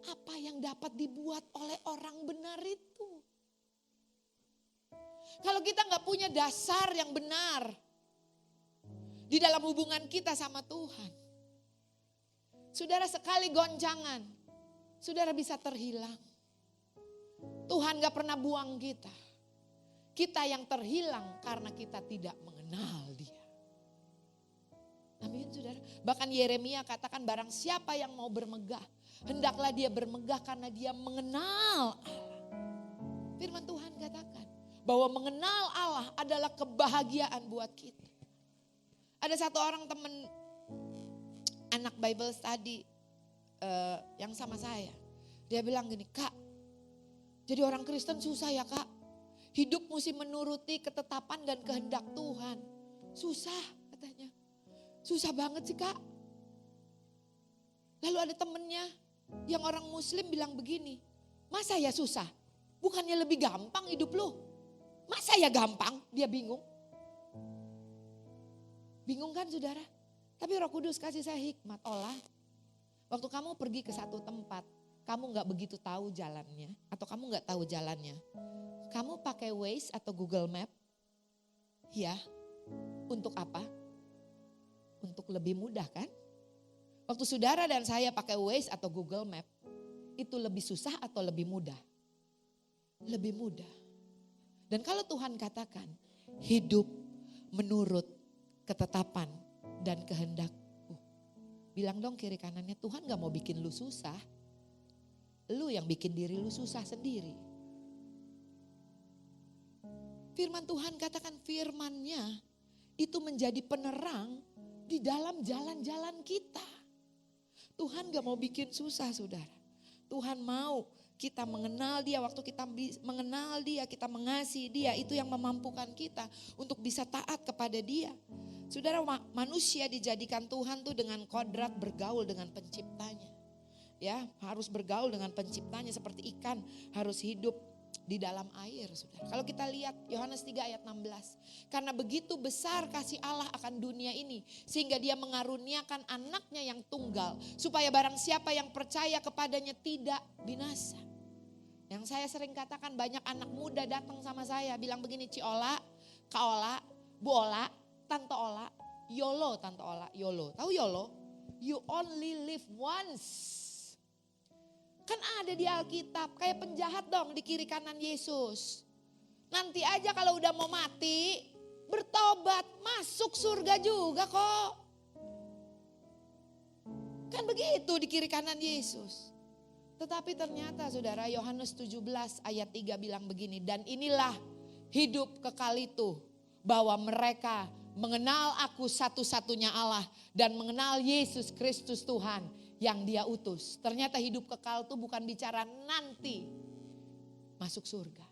apa yang dapat dibuat oleh orang benar itu? Kalau kita gak punya dasar yang benar di dalam hubungan kita sama Tuhan, saudara sekali goncangan, saudara bisa terhilang. Tuhan gak pernah buang kita. Kita yang terhilang karena kita tidak mengenal Dia. Amin saudara. Bahkan Yeremia katakan barang siapa yang mau bermegah, hendaklah dia bermegah karena dia mengenal Allah. Firman Tuhan katakan bahwa mengenal Allah adalah kebahagiaan buat kita. Ada satu orang teman anak Bible study yang sama saya. Dia bilang gini, Kak, jadi orang Kristen susah ya Kak. Hidup mesti menuruti ketetapan dan kehendak Tuhan. Susah katanya. Susah banget sih Kak. Lalu ada temennya yang orang Muslim bilang begini, masa ya susah? Bukannya lebih gampang hidup lu? Masa ya gampang? Dia bingung. Bingung kan saudara? Tapi Roh Kudus kasih saya hikmat. Olah, waktu kamu pergi ke satu tempat, kamu gak begitu tahu jalannya. Atau kamu gak tahu jalannya. Kamu pakai Waze atau Google Map? Ya, untuk apa? Untuk lebih mudah kan? Waktu saudara dan saya pakai Waze atau Google Map, itu lebih susah atau lebih mudah? Lebih mudah. Dan kalau Tuhan katakan, hidup menurut ketetapan dan kehendak-Ku. Bilang dong kiri kanannya, Tuhan gak mau bikin lu susah. Lu yang bikin diri lu susah sendiri. Firman Tuhan katakan firman-Nya itu menjadi penerang di dalam jalan-jalan kita. Tuhan gak mau bikin susah saudara. Tuhan mau kita mengenal Dia, waktu kita mengenal Dia, kita mengasihi Dia, itu yang memampukan kita untuk bisa taat kepada Dia. Saudara, manusia dijadikan Tuhan tuh dengan kodrat bergaul dengan penciptanya. Ya, harus bergaul dengan penciptanya seperti ikan harus hidup di dalam air, saudara. Kalau kita lihat Yohanes 3 ayat 16. Karena begitu besar kasih Allah akan dunia ini, sehingga Dia mengaruniakan anaknya yang tunggal, supaya barang siapa yang percaya kepadanya tidak binasa. Yang saya sering katakan, banyak anak muda datang sama saya, bilang begini, Ci Ola, Kak Ola, Bu Ola, Tante Ola, YOLO Tante Ola, YOLO. Tahu YOLO? You only live once. Kan ada di Alkitab, kayak penjahat dong di kiri kanan Yesus. Nanti aja kalau udah mau mati, bertobat, masuk surga juga kok. Kan begitu di kiri kanan Yesus. Tetapi ternyata saudara, Yohanes 17 ayat 3 bilang begini, dan inilah hidup kekal itu, bahwa mereka mengenal Aku satu-satunya Allah dan mengenal Yesus Kristus Tuhan yang Dia utus. Ternyata hidup kekal itu bukan bicara nanti masuk surga.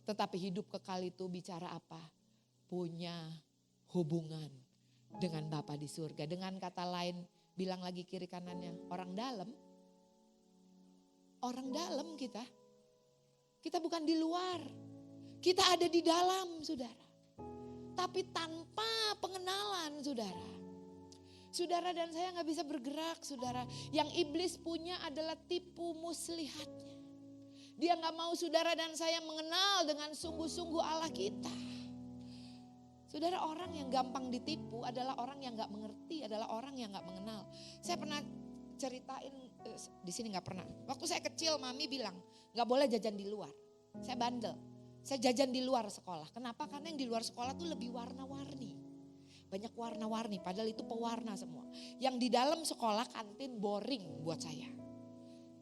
Tetapi hidup kekal itu bicara apa? Punya hubungan dengan Bapa di surga. Dengan kata lain, bilang lagi kiri kanannya, orang dalam. Orang dalam kita. Kita bukan di luar. Kita ada di dalam, saudara. Tapi tanpa pengenalan, saudara. Saudara dan saya gak bisa bergerak, saudara. Yang iblis punya adalah tipu muslihatnya. Dia gak mau saudara dan saya mengenal dengan sungguh-sungguh Allah kita. Saudara, orang yang gampang ditipu adalah orang yang gak mengerti, adalah orang yang gak mengenal. Saya pernah ceritain, di sini gak pernah. Waktu saya kecil, mami bilang gak boleh jajan di luar. Saya bandel. Saya jajan di luar sekolah. Kenapa? Karena yang di luar sekolah tuh lebih warna-warni. Banyak warna-warni, padahal itu pewarna semua. Yang di dalam sekolah kantin boring buat saya.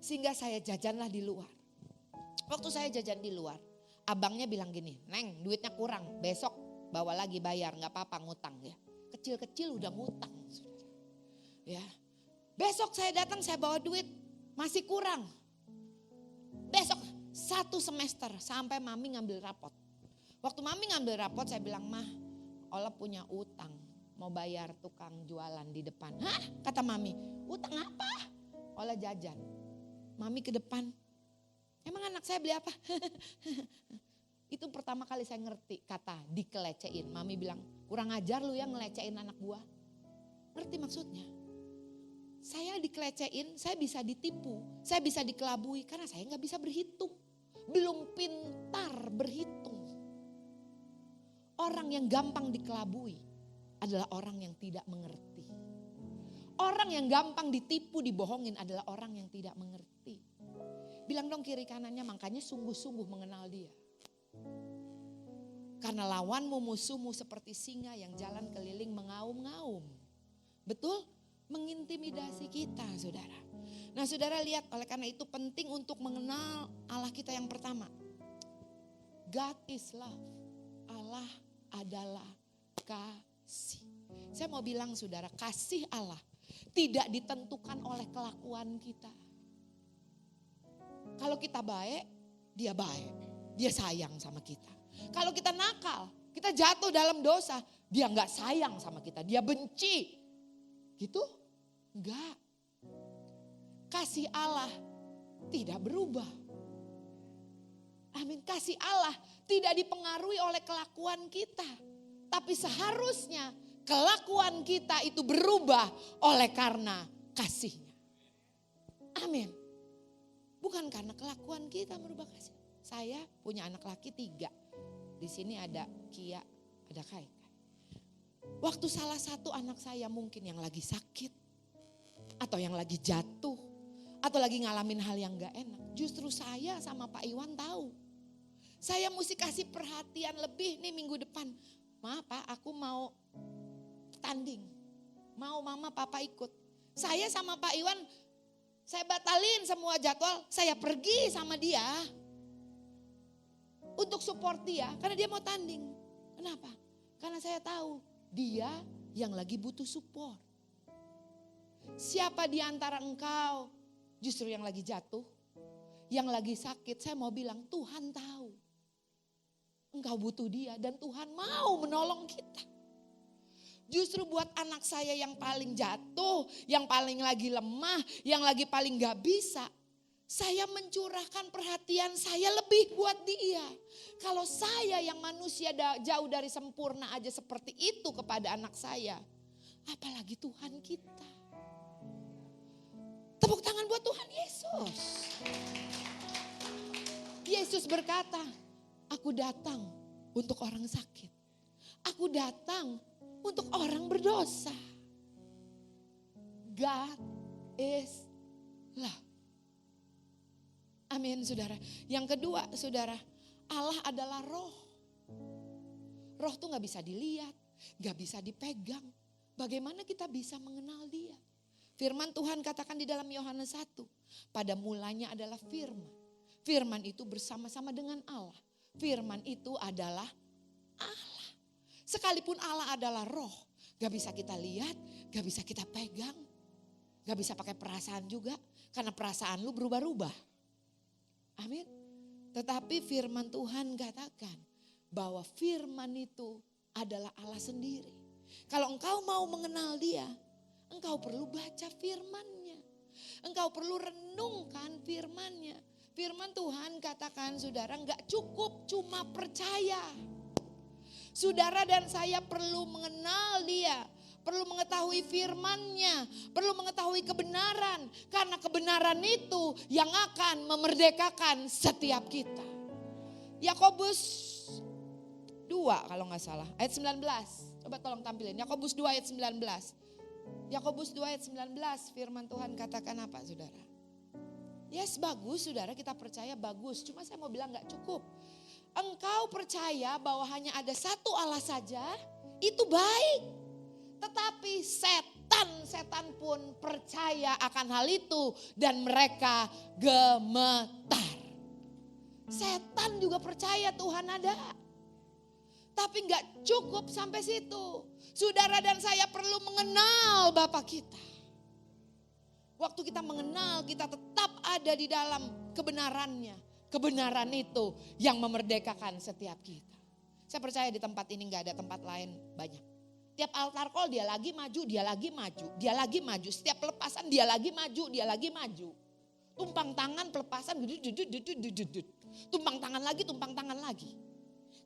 Sehingga saya jajanlah di luar. Waktu saya jajan di luar, abangnya bilang gini, Neng duitnya kurang, besok bawa lagi bayar, gak apa-apa ngutang ya. Kecil-kecil udah ngutang. Ya. Besok saya datang, saya bawa duit, masih kurang. Besok 1 semester sampai mami ngambil rapot. Waktu mami ngambil rapot saya bilang, Mah, Ola punya utang, mau bayar tukang jualan di depan. Hah? Kata mami, utang apa? Ola jajan. Mami ke depan, emang anak saya beli apa? Itu pertama kali saya ngerti kata dikelecehin. Mami bilang, kurang ajar lu ya ngelecehin anak gua. Ngerti maksudnya? Saya dikelecehin, saya bisa ditipu, saya bisa dikelabui karena saya gak bisa berhitung. Belum pintar berhitung. Orang yang gampang dikelabui adalah orang yang tidak mengerti. Orang yang gampang ditipu, dibohongin adalah orang yang tidak mengerti. Bilang dong kiri kanannya, makanya sungguh-sungguh mengenal Dia. Karena lawanmu, musuhmu seperti singa yang jalan keliling mengaum-ngaum. Betul? Mengintimidasi kita, saudara. Nah, saudara lihat, oleh karena itu penting untuk mengenal Allah kita yang pertama. God is love. Allah adalah kasih. Saya mau bilang saudara, kasih Allah tidak ditentukan oleh kelakuan kita. Kalau kita baik, Dia baik. Dia sayang sama kita. Kalau kita nakal, kita jatuh dalam dosa, Dia gak sayang sama kita. Dia benci. Gitu? Enggak. Kasih Allah tidak berubah. Amin. Kasih Allah tidak dipengaruhi oleh kelakuan kita. Tapi seharusnya kelakuan kita itu berubah oleh karena kasih-Nya. Amin. Bukan karena kelakuan kita merubah kasih. Saya punya anak laki 3. Di sini ada Kia, ada Kai. Waktu salah satu anak saya mungkin yang lagi sakit, atau yang lagi jatuh, atau lagi ngalamin hal yang gak enak. Justru saya sama Pak Iwan tahu. Saya mesti kasih perhatian lebih nih minggu depan. Ma, Pak, aku mau tanding. Mau mama, papa ikut. Saya sama Pak Iwan, saya batalin semua jadwal. Saya pergi sama dia untuk support dia. Karena dia mau tanding. Kenapa? Karena saya tahu dia yang lagi butuh support. Siapa di antara engkau justru yang lagi jatuh, yang lagi sakit, saya mau bilang Tuhan tahu. Engkau butuh dia dan Tuhan mau menolong kita. Justru buat anak saya yang paling jatuh, yang paling lagi lemah, yang lagi paling gak bisa. Saya mencurahkan perhatian saya lebih buat dia. Kalau saya yang manusia jauh dari sempurna aja seperti itu kepada anak saya. Apalagi Tuhan kita. Tepuk tangan buat Tuhan Yesus. Yesus berkata, aku datang untuk orang sakit. Aku datang untuk orang berdosa. God is love. Amin saudara. Yang kedua saudara, Allah adalah roh. Roh tuh gak bisa dilihat, gak bisa dipegang. Bagaimana kita bisa mengenal dia? Firman Tuhan katakan di dalam Yohanes 1. Pada mulanya adalah firman. Firman itu bersama-sama dengan Allah. Firman itu adalah Allah. Sekalipun Allah adalah roh, gak bisa kita lihat, gak bisa kita pegang. Gak bisa pakai perasaan juga, karena perasaan lu berubah-ubah. Amin. Tetapi firman Tuhan katakan bahwa firman itu adalah Allah sendiri. Kalau engkau mau mengenal dia, engkau perlu baca firman-Nya. Engkau perlu renungkan firman-Nya. Firman Tuhan katakan saudara, enggak cukup cuma percaya. Saudara dan saya perlu mengenal dia. Perlu mengetahui firman-Nya, perlu mengetahui kebenaran. Karena kebenaran itu yang akan memerdekakan setiap kita. Yakobus 2 kalau gak salah, ayat 19. Coba tolong tampilin, Yakobus 2 ayat 19. Yakobus 2 ayat 19, firman Tuhan katakan apa saudara? Yes, bagus saudara, kita percaya bagus. Cuma saya mau bilang gak cukup. Engkau percaya bahwa hanya ada satu Allah saja, itu baik. Tetapi setan pun percaya akan hal itu dan mereka gemetar. Setan juga percaya Tuhan ada. Tapi gak cukup sampai situ. Saudara dan saya perlu mengenal Bapa kita. Waktu kita mengenal, kita tetap ada di dalam kebenarannya. Kebenaran itu yang memerdekakan setiap kita. Saya percaya di tempat ini gak ada tempat lain banyak. Tiap altar call dia lagi maju, dia lagi maju, dia lagi maju. Setiap pelepasan dia lagi maju, dia lagi maju. Tumpang tangan pelepasan, tumpang tangan lagi.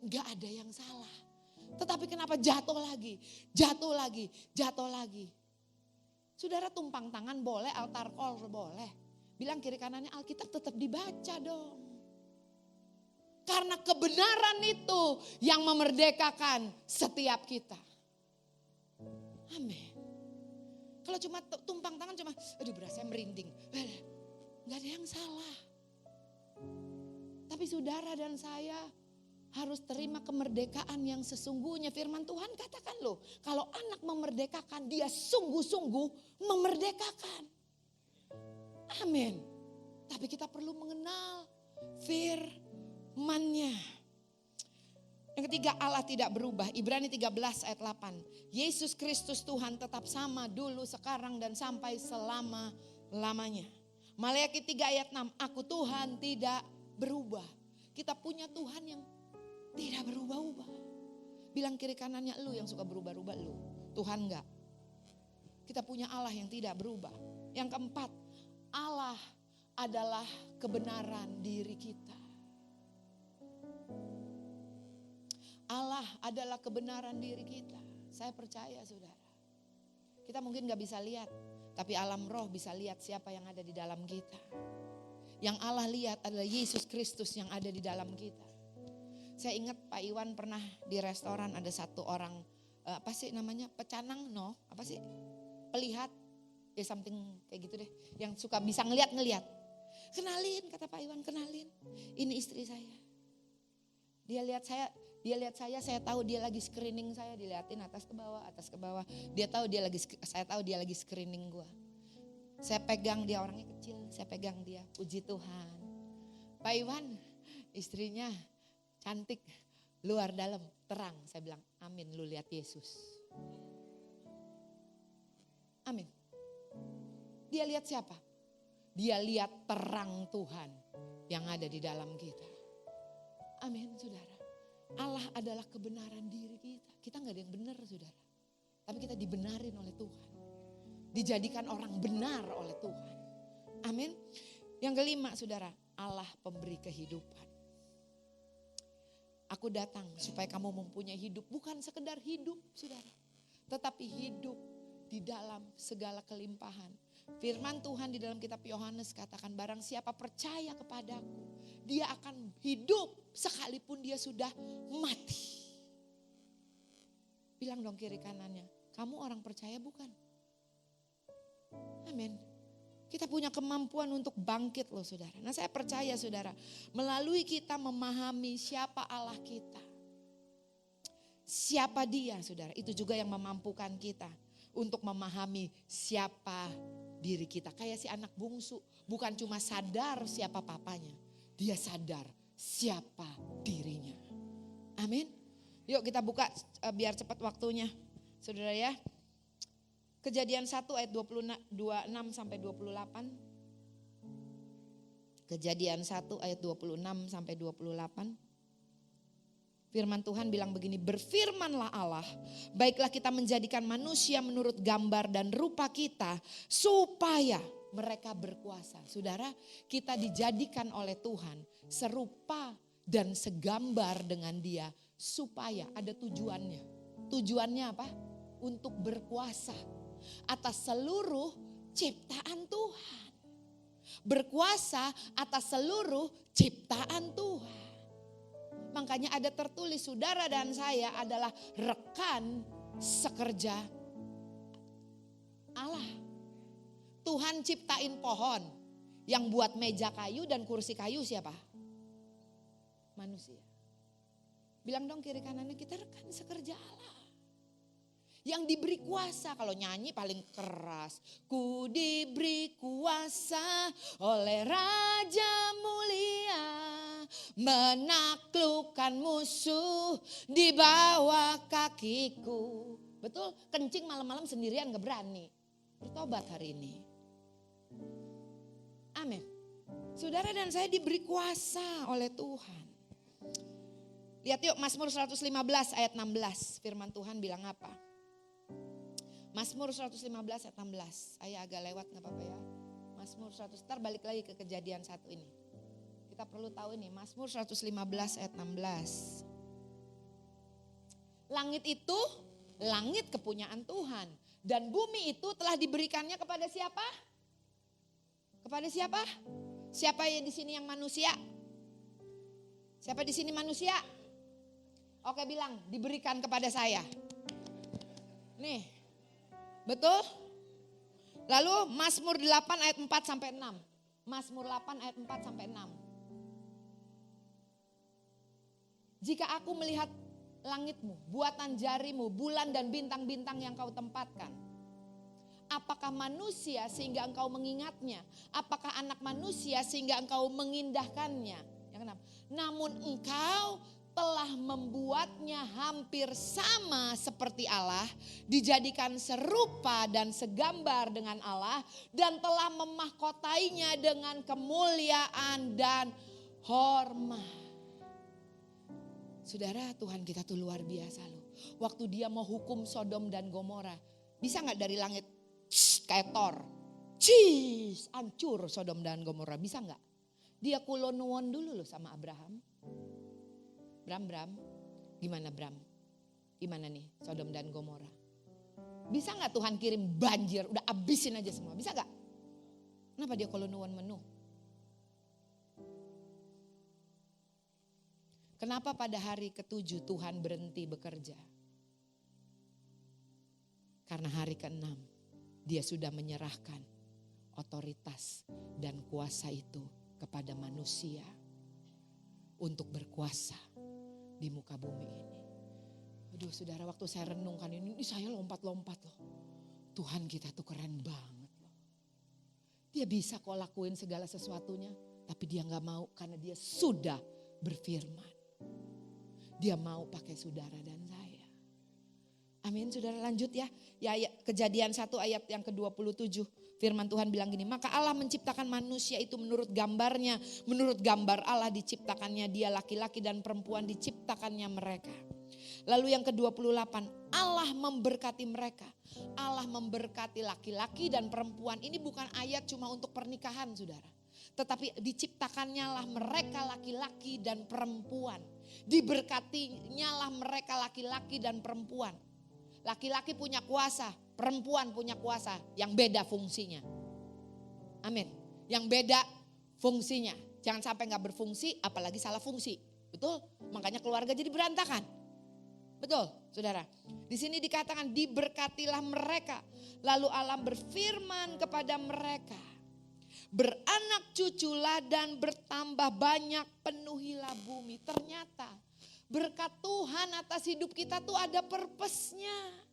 Gak ada yang salah. Tetapi kenapa jatuh lagi, jatuh lagi, jatuh lagi. Saudara, tumpang tangan boleh, altar call boleh. Bilang kiri kanannya Alkitab tetap dibaca dong. Karena kebenaran itu yang memerdekakan setiap kita. Amin. Kalau cuma tumpang tangan cuma, aduh berasa merinding. Gak ada yang salah. Tapi saudara dan saya harus terima kemerdekaan yang sesungguhnya. Firman Tuhan katakan loh, kalau anak memerdekakan, dia sungguh-sungguh memerdekakan. Amin. Tapi kita perlu mengenal firman-Nya. Yang ketiga, Allah tidak berubah. Ibrani 13 ayat 8. Yesus Kristus Tuhan tetap sama dulu, sekarang dan sampai selama-lamanya. Maleakhi 3 ayat 6. Aku Tuhan tidak berubah. Kita punya Tuhan yang tidak berubah-ubah. Bilang kiri kanannya, lu yang suka berubah-ubah lu. Tuhan enggak. Kita punya Allah yang tidak berubah. Yang keempat, Allah adalah kebenaran diri kita. Allah adalah kebenaran diri kita. Saya percaya saudara. Kita mungkin gak bisa lihat. Tapi alam roh bisa lihat siapa yang ada di dalam kita. Yang Allah lihat adalah Yesus Kristus yang ada di dalam kita. Saya ingat Pak Iwan pernah di restoran ada satu orang. Apa sih namanya? Pecanang? No. Apa sih? Pelihat. Ya something kayak gitu deh. Yang suka bisa ngeliat. Kenalin kata Pak Iwan, kenalin. Ini istri saya. Dia lihat saya tahu dia lagi screening saya, dilihatin atas ke bawah. Saya tahu dia lagi screening gue. Saya pegang dia, orangnya kecil, saya pegang dia, puji Tuhan. Pak Iwan, istrinya cantik, luar dalam, terang. Saya bilang, amin, lu lihat Yesus. Amin. Dia lihat siapa? Dia lihat terang Tuhan yang ada di dalam kita. Amin, saudara. Allah adalah kebenaran diri kita. Kita gak ada yang benar, saudara. Tapi kita dibenarin oleh Tuhan. Dijadikan orang benar oleh Tuhan. Amin. Yang kelima, saudara, Allah pemberi kehidupan. Aku datang supaya kamu mempunyai hidup. Bukan sekedar hidup, saudara. Tetapi hidup di dalam segala kelimpahan. Firman Tuhan di dalam kitab Yohanes katakan, barang siapa percaya kepadaku, dia akan hidup sekalipun dia sudah mati. Bilang dong kiri kanannya, kamu orang percaya bukan? Amin. Kita punya kemampuan untuk bangkit loh saudara. Nah saya percaya saudara, melalui kita memahami siapa Allah kita. Siapa dia saudara, itu juga yang memampukan kita untuk memahami siapa diri kita. Kayak si anak bungsu, bukan cuma sadar siapa papanya, dia sadar siapa dirinya. Amin. Yuk kita buka biar cepat waktunya. Saudara ya. Kejadian 1 ayat 26 sampai 28. Kejadian 1 ayat 26 sampai 28. Firman Tuhan bilang begini, berfirmanlah Allah, baiklah kita menjadikan manusia menurut gambar dan rupa kita supaya mereka berkuasa. Saudara, kita dijadikan oleh Tuhan serupa dan segambar dengan Dia supaya ada tujuannya. Tujuannya apa? Untuk berkuasa atas seluruh ciptaan Tuhan. Berkuasa atas seluruh ciptaan Tuhan. Makanya ada tertulis saudara dan saya adalah rekan sekerja Allah. Tuhan ciptain pohon, yang buat meja kayu dan kursi kayu siapa? Manusia. Bilang dong kiri kanannya, kita rekan sekerja Allah. Yang diberi kuasa, kalau nyanyi paling keras. Ku diberi kuasa oleh Raja Mulia, menaklukkan musuh di bawah kakiku. Betul, kencing malam-malam sendirian gak berani. Bertobat hari ini. Amin. Saudara dan saya diberi kuasa oleh Tuhan. Lihat yuk Mazmur 115 ayat 16. Firman Tuhan bilang apa? Mazmur 115 ayat 16. Ayah agak lewat gak apa-apa ya. Mazmur 100, ntar balik lagi ke kejadian 1 ini. Kita perlu tahu ini, Mazmur 115 ayat 16. Langit itu, langit kepunyaan Tuhan. Dan bumi itu telah diberikannya kepada siapa? Kepada siapa? Siapa yang di sini yang manusia? Siapa di sini manusia? Oke bilang, diberikan kepada saya. Nih, betul? Lalu Mazmur 8 ayat 4 sampai 6. Mazmur 8 ayat 4 sampai 6. Jika aku melihat langitmu, buatan jarimu, bulan dan bintang-bintang yang kau tempatkan. Apakah manusia sehingga engkau mengingatnya? Apakah anak manusia sehingga engkau mengindahkannya? Yang keenam, namun engkau telah membuatnya hampir sama seperti Allah, dijadikan serupa dan segambar dengan Allah, dan telah memahkotainya dengan kemuliaan dan hormat. Saudara, Tuhan kita tuh luar biasa loh. Waktu dia mau hukum Sodom dan Gomora, bisa gak dari langit kayak Thor, hancur Sodom dan Gomora, bisa gak? Dia kulonuwon dulu loh sama Abraham. Bram, gimana Bram? Gimana nih Sodom dan Gomora? Bisa gak Tuhan kirim banjir, udah abisin aja semua, bisa gak? Kenapa dia kulonuwon menuh? Kenapa pada hari ke-7 Tuhan berhenti bekerja? Karena hari ke-6 dia sudah menyerahkan otoritas dan kuasa itu kepada manusia untuk berkuasa di muka bumi ini. Aduh saudara, waktu saya renungkan ini saya lompat-lompat loh. Tuhan kita tuh keren banget loh. Dia bisa kok lakuin segala sesuatunya, tapi dia gak mau karena dia sudah berfirman. Dia mau pakai saudara dan saya. Amin, saudara, lanjut ya. Ya, Kejadian 1 ayat yang ke-27. Firman Tuhan bilang gini, maka Allah menciptakan manusia itu menurut gambarnya. Menurut gambar Allah diciptakannya dia, laki-laki dan perempuan diciptakannya mereka. Lalu yang ke-28, Allah memberkati mereka. Allah memberkati laki-laki dan perempuan. Ini bukan ayat cuma untuk pernikahan saudara. Tetapi diciptakannya lah mereka laki-laki dan perempuan. Diberkatinya lah mereka laki-laki dan perempuan. Laki-laki punya kuasa, perempuan punya kuasa, yang beda fungsinya. Amin. Yang beda fungsinya. Jangan sampai gak berfungsi, apalagi salah fungsi. Betul? Makanya keluarga jadi berantakan. Betul, saudara. Di sini dikatakan diberkatilah mereka. Lalu Allah berfirman kepada mereka, beranak cuculah dan bertambah banyak, penuhilah bumi. Ternyata berkat Tuhan atas hidup kita tuh ada purpose-nya.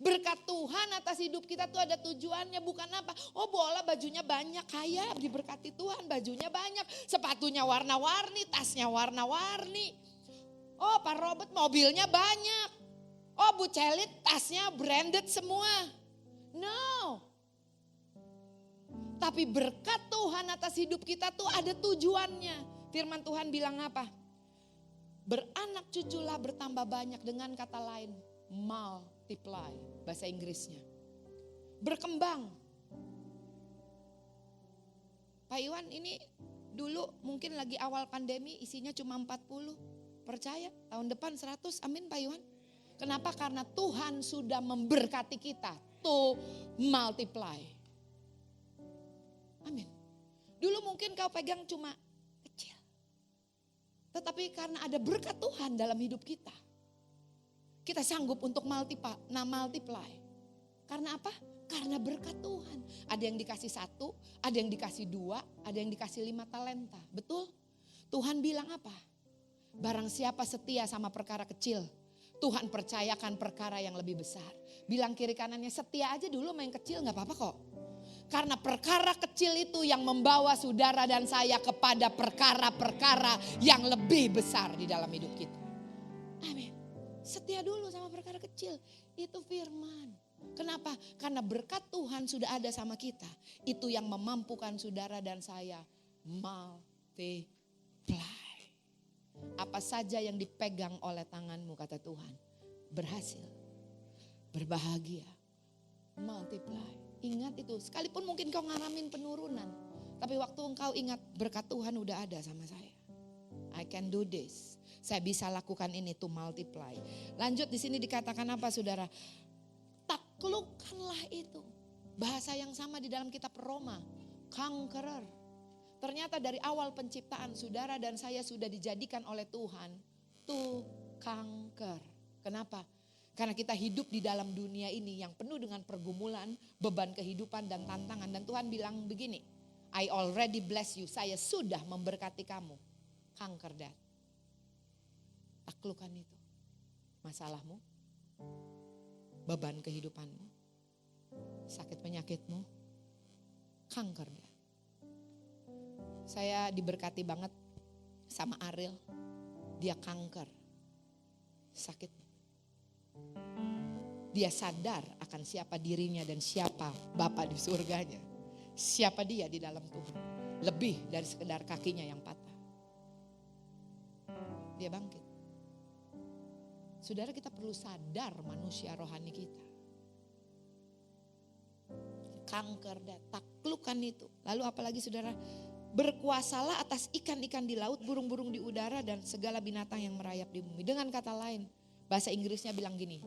Berkat Tuhan atas hidup kita tuh ada tujuannya, bukan apa. Oh bola bajunya banyak, kaya diberkati Tuhan, bajunya banyak. Sepatunya warna-warni, tasnya warna-warni. Oh Pak Robert mobilnya banyak. Oh Bu Celit tasnya branded semua. No. Tapi berkat Tuhan atas hidup kita tuh ada tujuannya. Firman Tuhan bilang apa? Beranak cuculah bertambah banyak, dengan kata lain multiply bahasa Inggrisnya. Berkembang. Pak Iwan, ini dulu mungkin lagi awal pandemi isinya cuma 40. Percaya tahun depan 100, amin Pak Iwan. Kenapa? Karena Tuhan sudah memberkati kita to multiply. Amin. Dulu mungkin kau pegang cuma kecil. Tetapi karena ada berkat Tuhan dalam hidup kita, kita sanggup untuk multiply. Karena apa? Karena berkat Tuhan. Ada yang dikasih 1, ada yang dikasih 2, ada yang dikasih 5 talenta. Betul? Tuhan bilang apa? Barang siapa setia sama perkara kecil, Tuhan percayakan perkara yang lebih besar. Bilang kiri kanannya, setia aja dulu main kecil gak apa-apa kok. Karena perkara kecil itu yang membawa saudara dan saya kepada perkara-perkara yang lebih besar di dalam hidup kita. Amin. Setia dulu sama perkara kecil. Itu firman. Kenapa? Karena berkat Tuhan sudah ada sama kita. Itu yang memampukan saudara dan saya multiply. Apa saja yang dipegang oleh tanganmu kata Tuhan, berhasil, berbahagia, multiply. Ingat itu, sekalipun mungkin kau ngalamin penurunan, tapi waktu engkau ingat berkat Tuhan udah ada sama saya. I can do this. Saya bisa lakukan ini to multiply. Lanjut di sini dikatakan apa saudara? Taklukkanlah itu. Bahasa yang sama di dalam kitab Roma, conqueror. Ternyata dari awal penciptaan saudara dan saya sudah dijadikan oleh Tuhan to conquer. Kenapa? Karena kita hidup di dalam dunia ini yang penuh dengan pergumulan, beban kehidupan dan tantangan. Dan Tuhan bilang begini, I already bless you, saya sudah memberkati kamu. Conquer that. Taklukkan itu. Masalahmu, beban kehidupanmu, sakit penyakitmu, conquer that. Saya diberkati banget sama Ariel, dia kanker, sakit. Dia sadar akan siapa dirinya dan siapa Bapa di surganya. Siapa dia di dalam Tuhan. Lebih dari sekedar kakinya yang patah. Dia bangkit. Saudara, kita perlu sadar manusia rohani kita. Kanker dan taklukkan itu. Lalu apalagi saudara, berkuasalah atas ikan-ikan di laut, burung-burung di udara dan segala binatang yang merayap di bumi. Dengan kata lain, bahasa Inggrisnya bilang gini,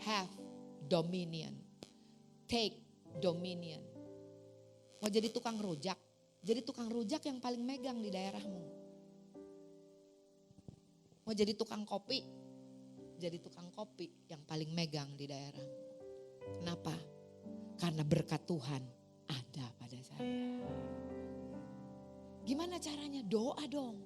have dominion, take dominion. Mau jadi tukang rujak, jadi tukang rujak yang paling megang di daerahmu. Mau jadi tukang kopi, jadi tukang kopi yang paling megang di daerahmu. Kenapa? Karena berkat Tuhan ada pada saya. Gimana caranya? Doa dong.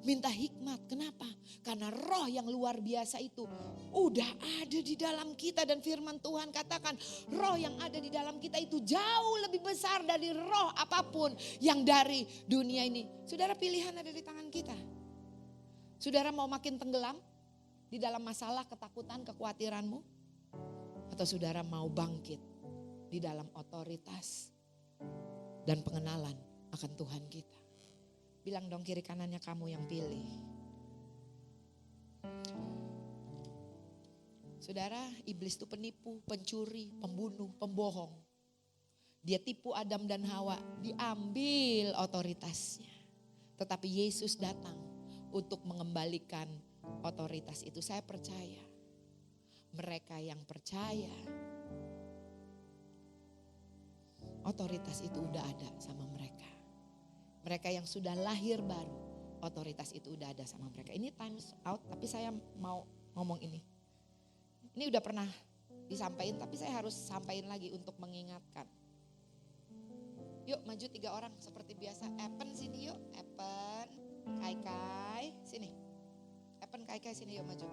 minta hikmat. Kenapa? Karena roh yang luar biasa itu udah ada di dalam kita. Dan firman Tuhan katakan roh yang ada di dalam kita itu jauh lebih besar dari roh apapun yang dari dunia ini. Saudara, pilihan ada di tangan kita. Saudara mau makin tenggelam di dalam masalah, ketakutan, kekhawatiranmu? Atau saudara mau bangkit di dalam otoritas dan pengenalan akan Tuhan kita? Bilang dong kiri kanannya, kamu yang pilih. Saudara, iblis itu penipu, pencuri, pembunuh, pembohong. Dia tipu Adam dan Hawa, diambil otoritasnya. Tetapi Yesus datang untuk mengembalikan otoritas itu. Saya percaya mereka yang percaya otoritas itu udah ada sama mereka. Mereka yang sudah lahir baru, otoritas itu udah ada sama mereka. Ini times out, tapi saya mau ngomong ini. Ini udah pernah disampaikan, tapi saya harus sampaikan lagi untuk mengingatkan. Yuk maju 3 orang seperti biasa. Epen sini yuk, Epen, Kai, sini. Epen, Kai sini yuk maju.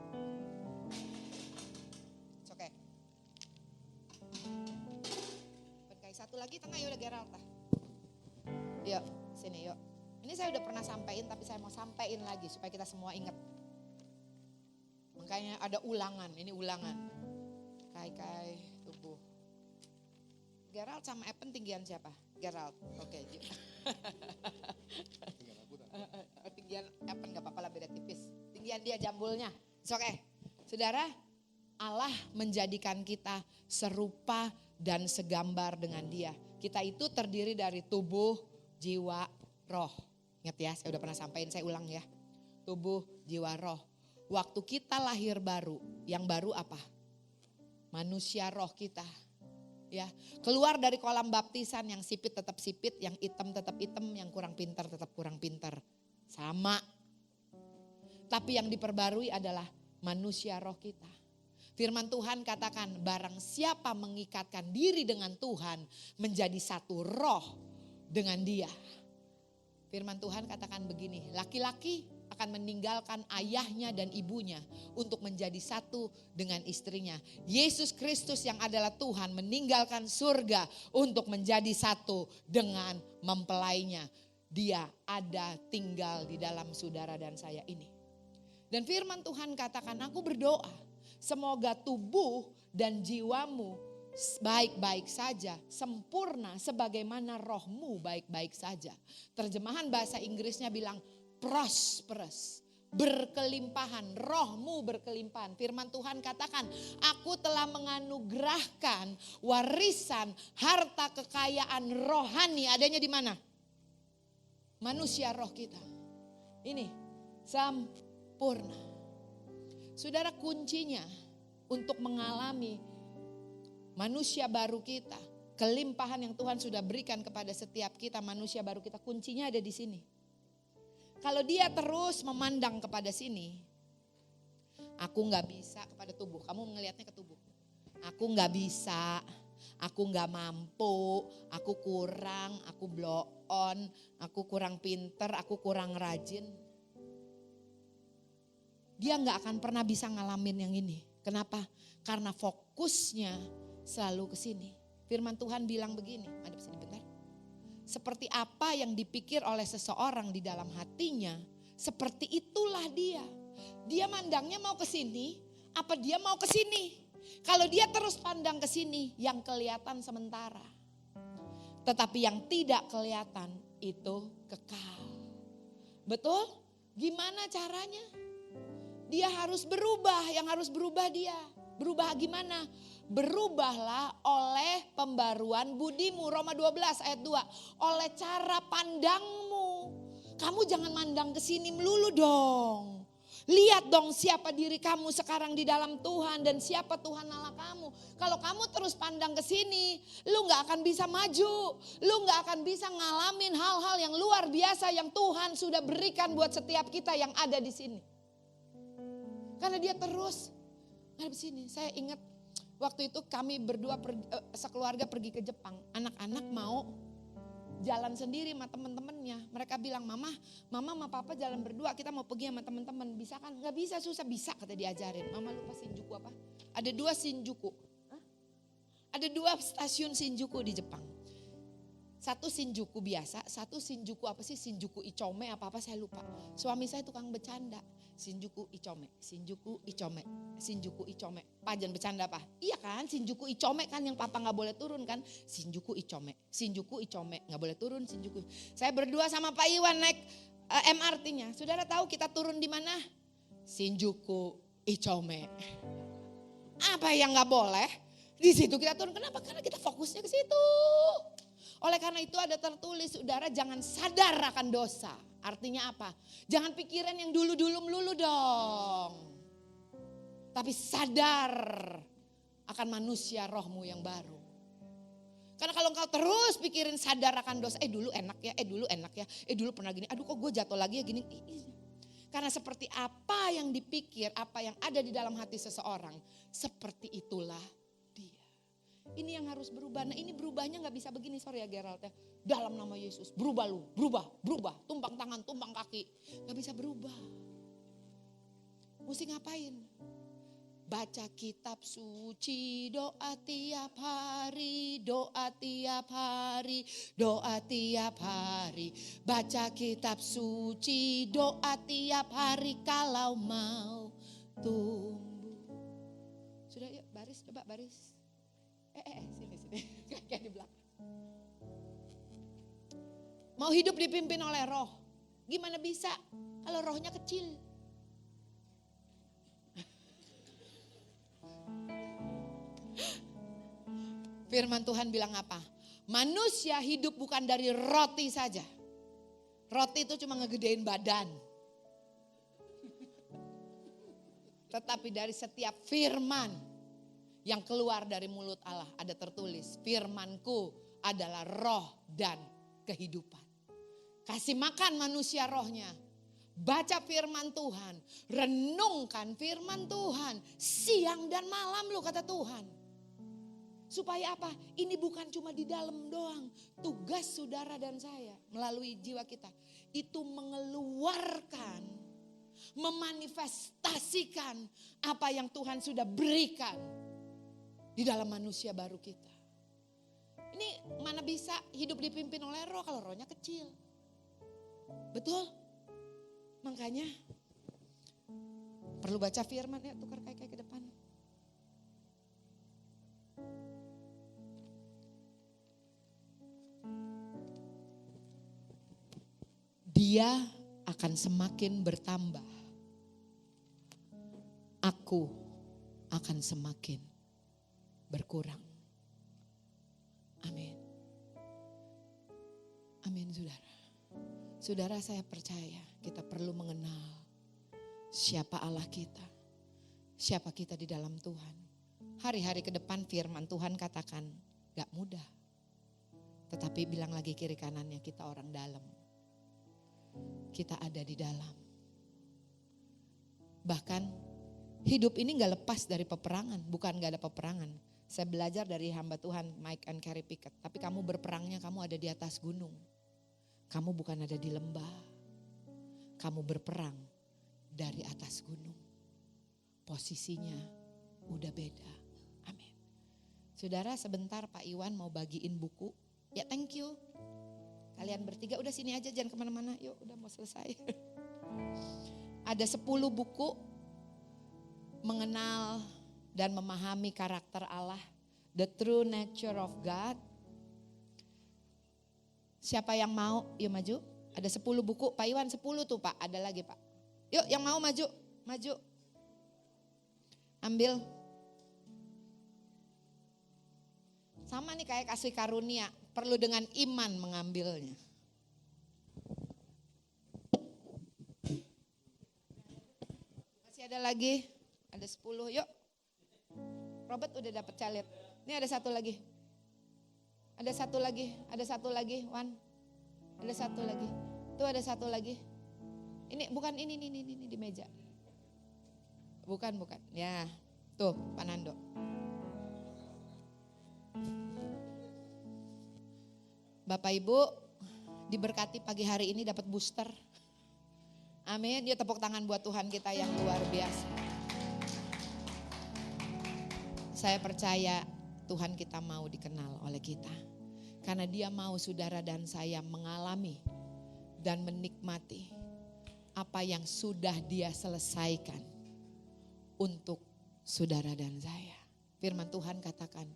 It's okay. Epen, Kai, satu lagi tengah yuk, udah Gerald lah. Yuk. Sini yuk. Ini saya udah pernah sampaikan, tapi saya mau sampaikan lagi supaya kita semua ingat. Makanya ada ulangan, ini ulangan. Kai, tubuh. Gerald sama Epen tinggian siapa? Gerald, oke. Tinggian Epen gak apa-apa lah, beda tipis. Tinggian dia jambulnya, it's okay. Saudara, Allah menjadikan kita serupa dan segambar dengan Dia. Kita itu terdiri dari tubuh, jiwa, roh. Ingat ya, saya udah pernah sampaikan, saya ulang ya. Tubuh, jiwa, roh. Waktu kita lahir baru, yang baru apa? Manusia roh kita. Ya, keluar dari kolam baptisan, yang sipit tetap sipit, yang hitam tetap hitam, yang kurang pintar tetap kurang pintar. Sama. Tapi yang diperbarui adalah manusia roh kita. Firman Tuhan katakan, barang siapa mengikatkan diri dengan Tuhan menjadi satu roh dengan Dia. Firman Tuhan katakan begini, laki-laki akan meninggalkan ayahnya dan ibunya untuk menjadi satu dengan istrinya. Yesus Kristus yang adalah Tuhan meninggalkan surga untuk menjadi satu dengan mempelainya. Dia ada tinggal di dalam saudara dan saya ini. Dan firman Tuhan katakan, aku berdoa semoga tubuh dan jiwamu baik-baik saja, sempurna sebagaimana rohmu baik-baik saja. Terjemahan bahasa Inggrisnya bilang prosperous, berkelimpahan, rohmu berkelimpahan. Firman Tuhan katakan, aku telah menganugerahkan warisan harta kekayaan rohani. Adanya di mana? Manusia roh kita. Ini sempurna. Saudara, kuncinya untuk mengalami manusia baru kita, kelimpahan yang Tuhan sudah berikan kepada setiap kita, manusia baru kita, kuncinya ada di sini. Kalau dia terus memandang kepada sini, aku gak bisa kepada tubuh, kamu ngelihatnya ke tubuh. Aku gak bisa, aku gak mampu, aku kurang, aku blow on, aku kurang pinter, aku kurang rajin. Dia gak akan pernah bisa ngalamin yang ini. Kenapa? Karena fokusnya selalu ke sini. Firman Tuhan bilang begini, ada sini bentar. Seperti apa yang dipikir oleh seseorang di dalam hatinya, seperti itulah dia. Dia mandangnya mau ke sini, apa dia mau ke sini? Kalau dia terus pandang ke sini, yang kelihatan sementara. Tetapi yang tidak kelihatan itu kekal. Betul? Gimana caranya? Dia harus berubah, yang harus berubah dia. Berubah gimana? Berubahlah oleh pembaruan budimu. Roma 12 ayat 2. Oleh cara pandangmu. Kamu jangan mandang ke sini melulu dong. Lihat dong siapa diri kamu sekarang di dalam Tuhan dan siapa Tuhan Allah kamu. Kalau kamu terus pandang ke sini, lu gak akan bisa maju. Lu gak akan bisa ngalamin hal-hal yang luar biasa yang Tuhan sudah berikan buat setiap kita yang ada di sini. Karena dia terus ada di sini. Saya ingat waktu itu kami berdua sekeluarga pergi ke Jepang. Anak-anak mau jalan sendiri sama teman-temannya. Mereka bilang, mama sama papa jalan berdua, kita mau pergi sama teman-teman. Bisa kan? Gak bisa, susah. Bisa kata diajarin. Mama lupa Shinjuku apa? Ada 2 Shinjuku. Hah? Ada 2 stasiun Shinjuku di Jepang. Satu Shinjuku biasa, satu Shinjuku apa sih? Shinjuku Ichome apa saya lupa. Suami saya tukang bercanda. Shinjuku Ichome, Shinjuku Ichome, Shinjuku Ichome. Pak jangan bercanda Pak. Iya kan, Shinjuku Ichome kan yang papa gak boleh turun kan. Shinjuku Ichome, Shinjuku Ichome. Gak boleh turun Shinjuku. Saya berdua sama Pak Iwan naik MRT-nya. Saudara tahu kita turun di mana? Shinjuku Ichome. Apa yang gak boleh? Di situ kita turun. Kenapa? Karena kita fokusnya ke situ. Oleh karena itu ada tertulis, saudara jangan sadar akan dosa. Artinya apa? Jangan pikiran yang dulu-dulu melulu dong. Tapi sadar akan manusia rohmu yang baru. Karena kalau engkau terus pikirin sadar akan dosa. Dulu enak ya, dulu enak ya. Dulu pernah gini, aduh kok gue jatuh lagi ya gini. Karena seperti apa yang dipikir, apa yang ada di dalam hati seseorang. Seperti itulah dia. Ini yang harus berubah. Nah ini berubahnya gak bisa begini, sorry ya Gerald ya. Dalam nama Yesus, berubah lu, berubah. Tumpang tangan, tumpang kaki. Gak bisa berubah. Mesti ngapain? Baca kitab suci, doa tiap hari, doa tiap hari, doa tiap hari. Baca kitab suci, doa tiap hari kalau mau tumbuh. Sudah yuk baris, coba baris. Sini. Kayak di belakang. Mau hidup dipimpin oleh roh. Gimana bisa kalau rohnya kecil? Firman Tuhan bilang apa? Manusia hidup bukan dari roti saja. Roti itu cuma ngegedein badan. Tetapi dari setiap firman yang keluar dari mulut Allah. Ada tertulis, firmanku adalah roh dan kehidupan. Kasih makan manusia rohnya. Baca firman Tuhan. Renungkan firman Tuhan. Siang dan malam loh kata Tuhan. Supaya apa? Ini bukan cuma di dalam doang. Tugas saudara dan saya melalui jiwa kita. Itu mengeluarkan, memanifestasikan apa yang Tuhan sudah berikan di dalam manusia baru kita. Ini mana bisa hidup dipimpin oleh roh kalau rohnya kecil. Betul? Makanya perlu baca firman ya, tukar kayak ke depan. Dia akan semakin bertambah. Aku akan semakin berkurang. Amin. Amin saudara. Saudara saya percaya kita perlu mengenal siapa Allah kita. Siapa kita di dalam Tuhan. Hari-hari ke depan firman Tuhan katakan gak mudah. Tetapi bilang lagi kiri kanannya kita orang dalam. Kita ada di dalam. Bahkan hidup ini gak lepas dari peperangan. Bukan gak ada peperangan. Saya belajar dari hamba Tuhan Mike and Carrie Pickett. Tapi kamu berperangnya kamu ada di atas gunung. Kamu bukan ada di lembah. Kamu berperang dari atas gunung. Posisinya udah beda. Amin. Saudara sebentar Pak Iwan mau bagiin buku. Ya thank you. Kalian bertiga udah sini aja jangan kemana-mana. Yuk udah mau selesai. Ada 10 buku mengenal dan memahami karakter Allah. The True Nature of God. Siapa yang mau? Yuk maju. Ada 10 buku. Pak Iwan 10 tuh Pak. Ada lagi Pak. Yuk yang mau maju. Maju. Ambil. Sama nih kayak kasih karunia. Perlu dengan iman mengambilnya. Masih ada lagi. Ada 10. Yuk. Robert udah dapat calet. Ini ada satu lagi. Ada satu lagi. Ada satu lagi. Wan. Ada satu lagi. Tuh ada satu lagi. Ini bukan ini di meja. Bukan. Ya. Tuh Pak Nando. Bapak Ibu, diberkati pagi hari ini dapat booster. Amin. Yuk tepuk tangan buat Tuhan kita yang luar biasa. Saya percaya Tuhan kita mau dikenal oleh kita. Karena Dia mau saudara dan saya mengalami dan menikmati apa yang sudah Dia selesaikan untuk saudara dan saya. Firman Tuhan katakan,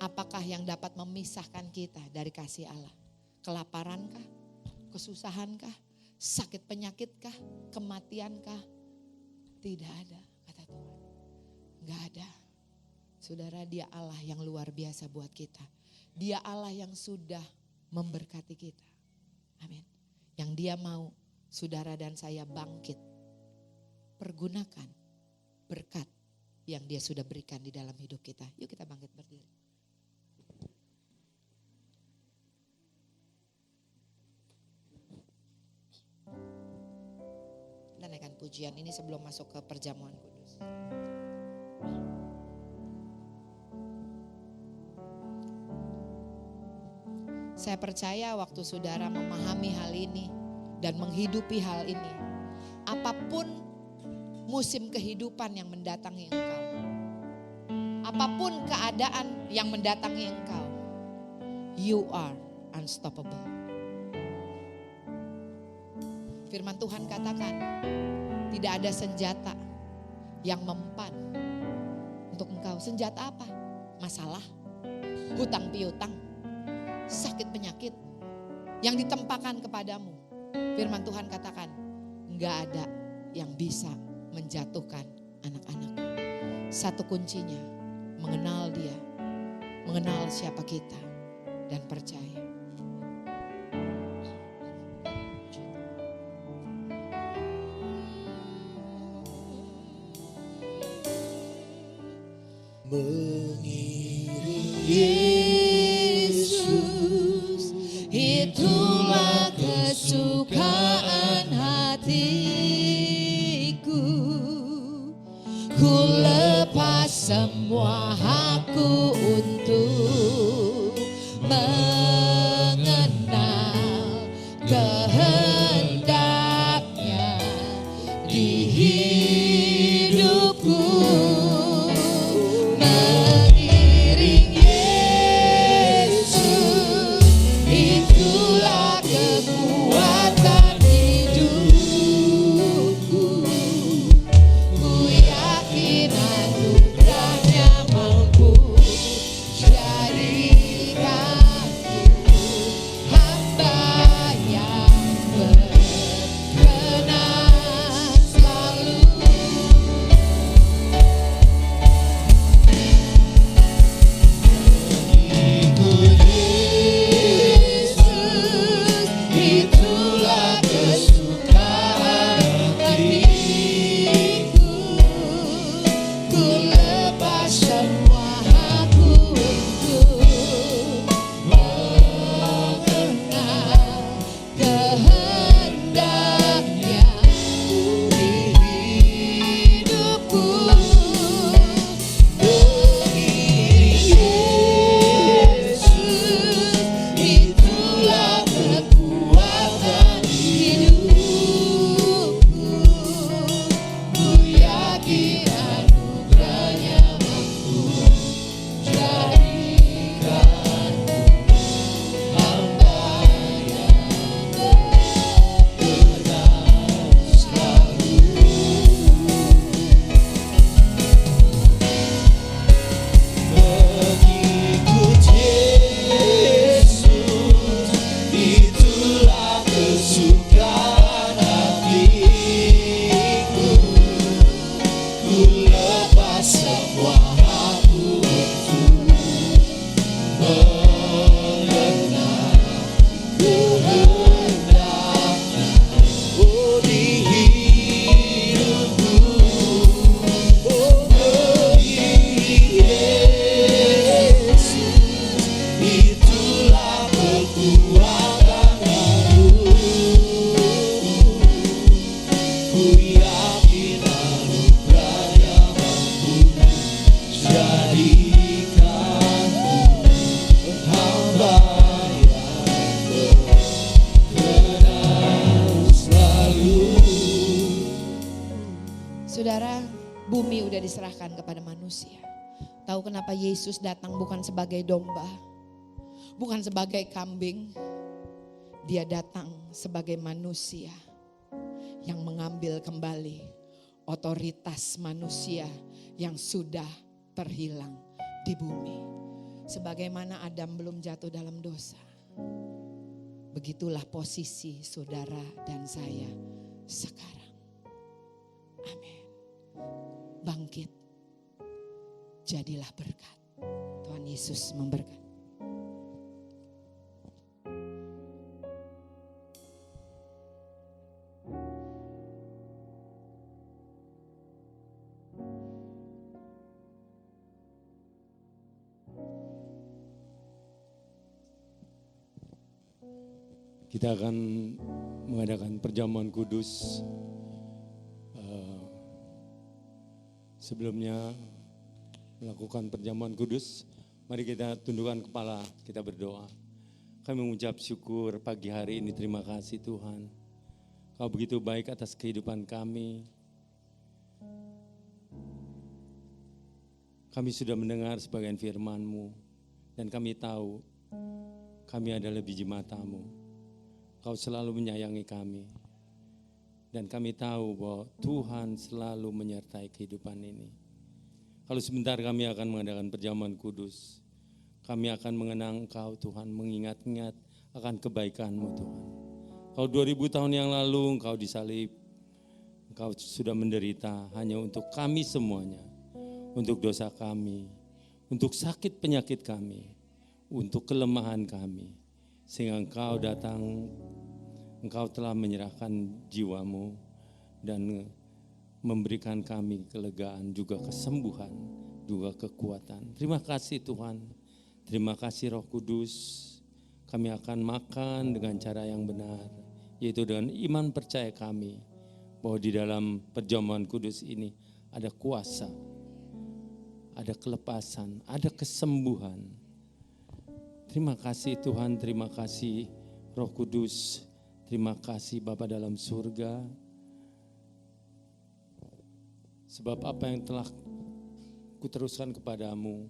apakah yang dapat memisahkan kita dari kasih Allah? Kelaparankah? Kesusahankah? Sakit penyakitkah? Kematiankah? Tidak ada, kata Tuhan. Enggak ada. Saudara, Dia Allah yang luar biasa buat kita. Dia Allah yang sudah memberkati kita. Amin. Yang Dia mau saudara dan saya bangkit. Pergunakan berkat yang Dia sudah berikan di dalam hidup kita. Yuk kita bangkit berdiri. Kita naikkan pujian ini sebelum masuk ke perjamuan kudus. Saya percaya waktu saudara memahami hal ini dan menghidupi hal ini, apapun musim kehidupan yang mendatangi engkau, apapun keadaan yang mendatangi engkau, you are unstoppable. Firman Tuhan katakan, tidak ada senjata yang mempan untuk engkau. Senjata apa? Masalah, hutang piutang, sakit penyakit yang ditempakan kepadamu. Firman Tuhan katakan, enggak ada yang bisa menjatuhkan anak-anak. Satu kuncinya, mengenal Dia, mengenal siapa kita, dan percaya. Mengiring Yesus, itulah kesukaan hatiku. Ku lepas semua hakku untuk mengenal kehendaknya di hidupku. Mengiring Yesus, itulah kekuatan hidupku. Ku yakin anugerahnya mampu jadikanku hamba yang Bumi udah diserahkan kepada manusia. Tahu kenapa Yesus datang bukan sebagai domba, bukan sebagai kambing. Dia datang sebagai manusia yang mengambil kembali otoritas manusia yang sudah terhilang di bumi. Sebagaimana Adam belum jatuh dalam dosa, begitulah posisi saudara dan saya sekarang. Amin. Bangkit, jadilah berkat. Tuhan Yesus memberkati. Kita akan mengadakan perjamuan kudus. Sebelumnya melakukan perjamuan kudus, mari kita tundukkan kepala, kita berdoa. Kami mengucap syukur pagi hari ini, terima kasih Tuhan. Kau begitu baik atas kehidupan kami. Kami sudah mendengar sebagian firman-Mu dan kami tahu kami adalah biji mata-Mu. Kau selalu menyayangi kami. Dan kami tahu bahwa Tuhan selalu menyertai kehidupan ini. Kalau sebentar kami akan mengadakan perjamuan kudus, kami akan mengenang Engkau Tuhan, mengingat-ingat akan kebaikan-Mu Tuhan. Kau 2000 tahun yang lalu Engkau disalib, Engkau sudah menderita hanya untuk kami semuanya, untuk dosa kami, untuk sakit penyakit kami, untuk kelemahan kami. Sehingga Engkau datang, Engkau telah menyerahkan jiwa-Mu dan memberikan kami kelegaan, juga kesembuhan, juga kekuatan. Terima kasih Tuhan, terima kasih Roh Kudus. Kami akan makan dengan cara yang benar, yaitu dengan iman percaya kami bahwa di dalam perjamuan kudus ini ada kuasa, ada kelepasan, ada kesembuhan. Terima kasih Tuhan, terima kasih Roh Kudus. Terima kasih Bapa dalam surga, sebab apa yang telah kuteruskan kepadamu,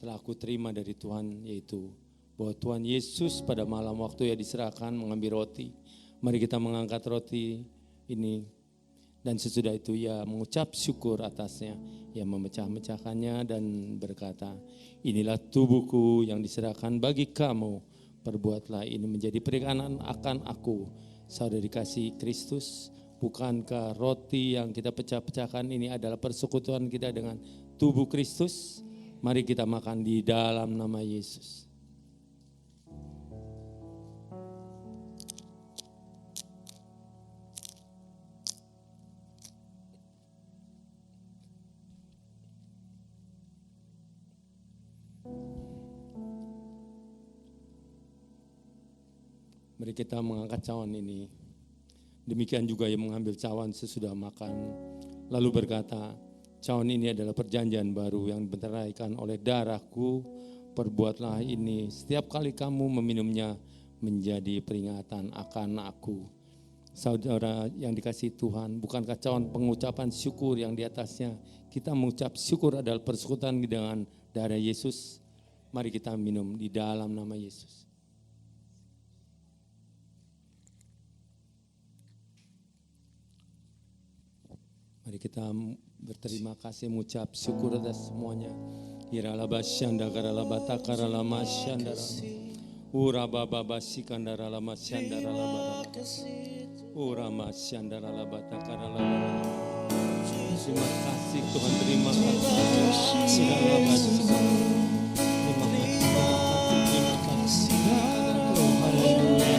telah aku terima dari Tuhan, yaitu bahwa Tuhan Yesus pada malam waktu ia diserahkan mengambil roti. Mari kita mengangkat roti ini, dan sesudah itu ia mengucap syukur atasnya, ia memecah-mecahkannya dan berkata, inilah tubuhku yang diserahkan bagi kamu. Perbuatlah ini menjadi perikanan akan aku. Saudara dikasihi Kristus, bukankah roti yang kita pecah-pecahkan ini adalah persekutuan kita dengan tubuh Kristus? Mari kita makan di dalam nama Yesus. Mari kita mengangkat cawan ini. Demikian juga yang mengambil cawan sesudah makan. Lalu berkata, cawan ini adalah perjanjian baru yang dibenteraikan oleh darahku. Perbuatlah ini setiap kali kamu meminumnya menjadi peringatan akan aku. Saudara yang dikasihi Tuhan, bukankah cawan pengucapan syukur yang di atasnya kita mengucap syukur adalah persekutuan dengan darah Yesus? Mari kita minum di dalam nama Yesus. Mari kita berterima kasih, mengucap syukur atas semuanya. Iralaba syanda karalaba takaralama syandara. Urababa basikandara lama syandara lama. Urama syandara laba takaralaba. Terima kasih Tuhan, terima kasih. Iralaba syandara. Terima kasih. Oh, haleluya.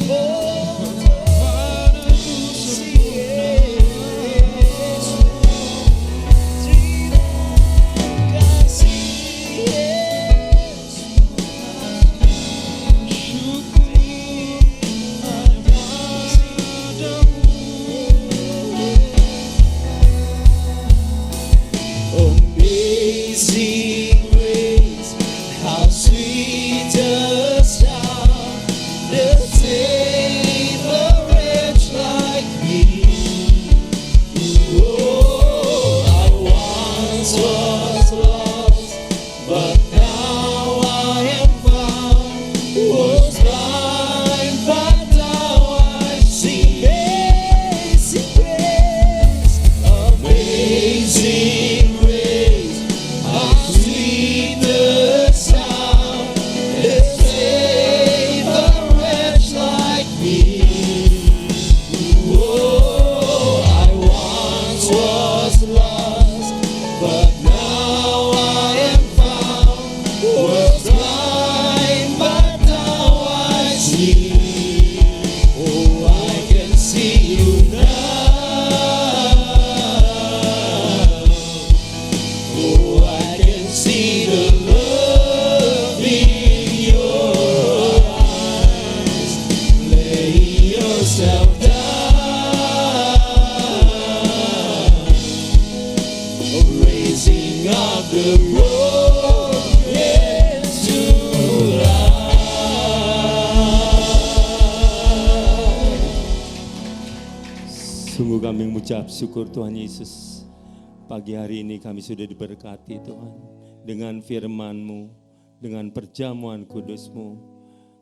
Oh Sungguh kami mengucap syukur Tuhan Yesus. Pagi hari ini kami sudah diberkati Tuhan dengan firman-Mu, dengan perjamuan kudus-Mu.